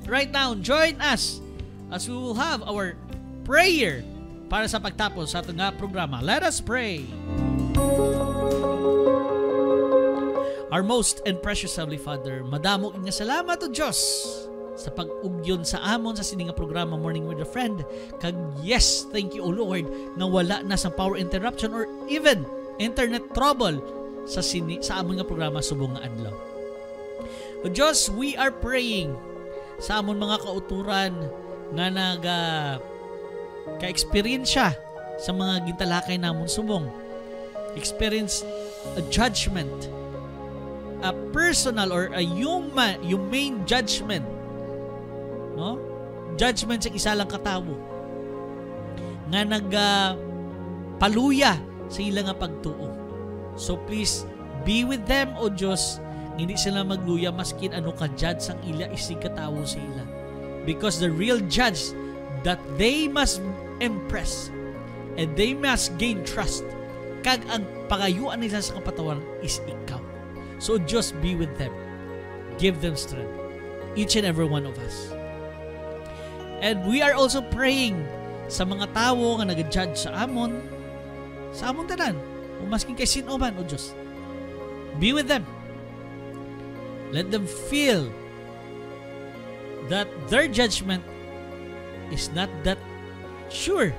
right now, join us as we will have our prayer para sa pagtapos sa ating programa. Let us pray. Our most and precious Heavenly Father, madamo nga salamat o Diyos sa pag-ugyon sa amon sa sininga programa Morning with a Friend. Kag yes, thank you O Lord na wala na sa power interruption or even internet trouble sa amon nga programa subong nga adlaw. O Diyos, we are praying sa amon mga kauturan nga ka-experience siya sa mga gintalakay namon subong. Experience a judgment, a personal or a humane judgment, no? Judgment sa isa lang katawo nga paluya sa ilang nga pagtuo. So please be with them, O Diyos. Hindi sila magluya maskin ano ka judge sang ila isig katawo sa ila. Because the real judge that they must impress And they must gain trust. Kag ang pangayuan nila sa kapatawan is ikaw. So just be with them. Give them strength. Each and every one of us. And we are also praying sa mga tao nga nag-judge sa amon tanan, o masking kay sino man, o Diyos. Be with them. Let them feel that their judgment is not that sure.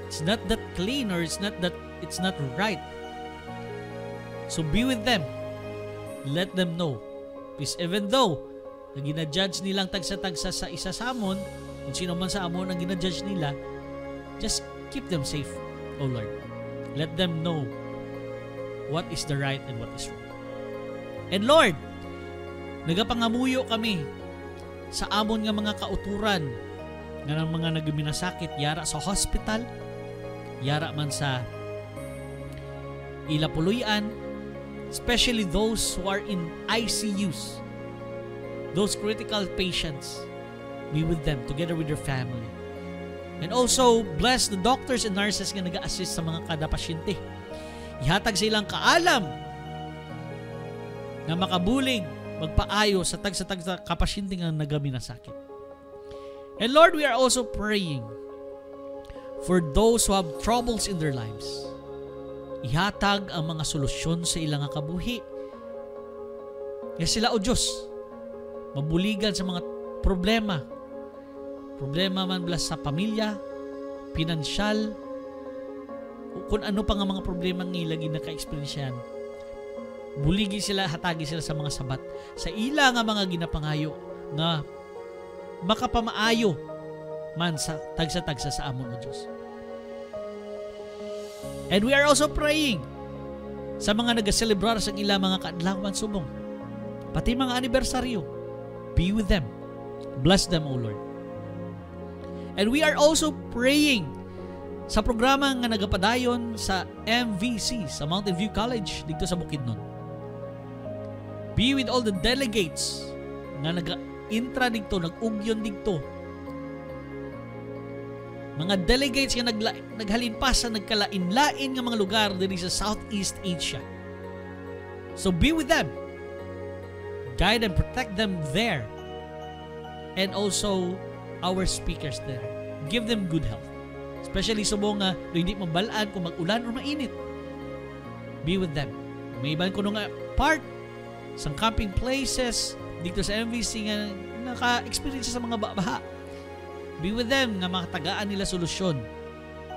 It's not that clean, or it's not right. So be with them. Let them know. Because even though na ginajudge nilang tagsa-tagsa sa isa sa amon, kung sino man sa amon ang ginajudge nila, just keep them safe, O Lord. Let them know what is the right and what is wrong. And Lord, nagapangamuyo kami sa amon nga mga kauturan nga ng mga nagminasakit, yara sa hospital, yara man sa ilapuluyan, especially those who are in ICUs, those critical patients. Be with them together with their family. And also, bless the doctors and nurses nga nag-assist sa mga kada pasyente. Ihatag sa ilang kaalam na makabulig, magpaayo sa tagsa-tagsa kapasyente nga nagaminasakit. And Lord, we are also praying for those who have troubles in their lives. Ihatag ang mga solusyon sa ilang kabuhi. Nga sila, O Diyos, mabuligan sa mga problema. Problema man blas sa pamilya, pinansyal, o kung ano pa nga mga problema ng ilagi na ka-experiensyan. Buligi sila, hatagi sila sa mga sabat. Sa ila nga mga ginapangayo na makapamaayo man sa tagsa-tagsa sa amon, O Diyos. And we are also praying sa mga nag-celebrar sa ila mga kaadlawan subong, pati mga anibersaryo. Be with them. Bless them, O Lord. And we are also praying sa programa nga nagapadayon sa MVC, sa Mountain View College, dito sa Bukidnon. Be with all the delegates nga nag-intra dito, nag-ugyon dito. Mga delegates nga naghalinpas sa nagkalain-lain nga mga lugar dito sa Southeast Asia. So be with them. Guide and protect them there. And also our speakers there. Give them good health. Especially sa mga hindi mabalaan kung mag-ulan o mainit. Be with them. May iban ko nga part sa camping places dito sa MVC nga naka-experience sa mga baha. Be with them nga makatagaan nila solusyon.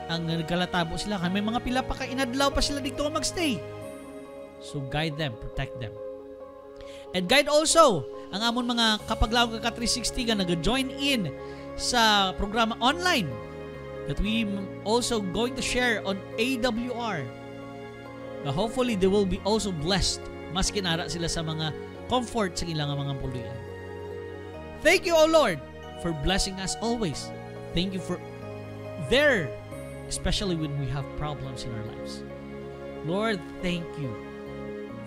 Ang nagkalatabo sila, may mga pila pa kainadlaw pa sila dito magstay. So guide them, protect them. And guide also ang amon mga kapaglaw ka 360 nga nag-join in sa programa online that we also going to share on AWR. Hopefully they will be also blessed mas kinara sila sa mga comfort sa ilang mga puluyan. Thank you, O Lord, for blessing us always. Thank you for there, especially when we have problems in our lives. Lord, thank you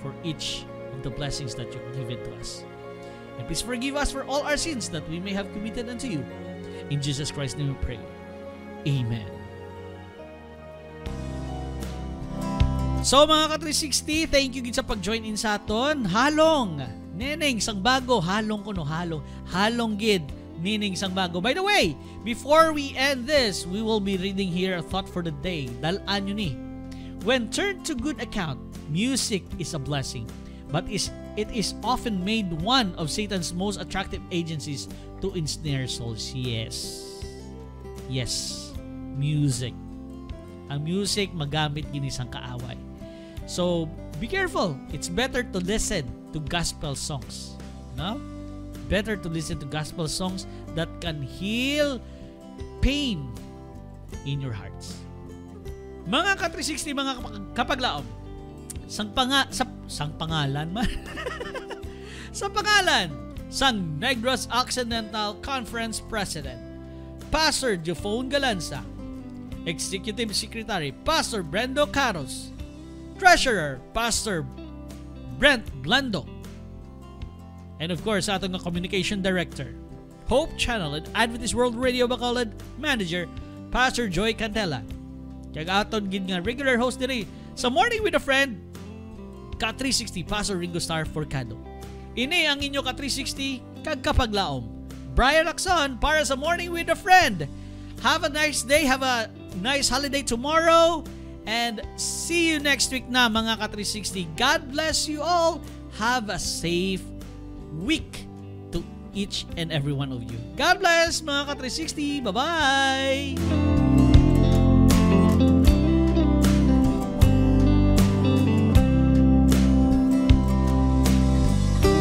for each of the blessings that you've given to us. And please forgive us for all our sins that we may have committed unto you. In Jesus Christ's name we pray. Amen. So mga ka-360, thank you gid sa pag-join in sa aton. Halong, neneng sang bago, halong kuno halong gid nining sang bago. By the way, before we end this, we will be reading here a thought for the day. Dalaan nyo ni. When turned to good account, music is a blessing, but it is often made one of Satan's most attractive agencies to ensnare souls. Yes, music. Ang music magamit ginisang kaaway. So, be careful. It's better to listen to gospel songs. No? Better to listen to gospel songs that can heal pain in your hearts. Mga ka-360, mga kapaglaom, sang pangalan man. Sa pangalan sang Negros Occidental Conference President, Pastor Jofone Galanza, Executive Secretary, Pastor Brendo Caros, Treasurer, Pastor Brent Blando, and of course, atong Communication Director, Hope Channel and Adventist World Radio Bacolod Manager, Pastor Joy Cantela. Kaya aton gid nga regular host diri sa Morning with a Friend, Ka 360 Pastor Ringo Starr Forcado. Ini ang inyo Ka 360 kag kapaglaom. Brian Lacson para sa Morning with a Friend. Have a nice day, have a nice holiday tomorrow, and see you next week na mga Ka 360. God bless you all. Have a safe week to each and every one of you. God bless mga Ka 360. Bye-bye!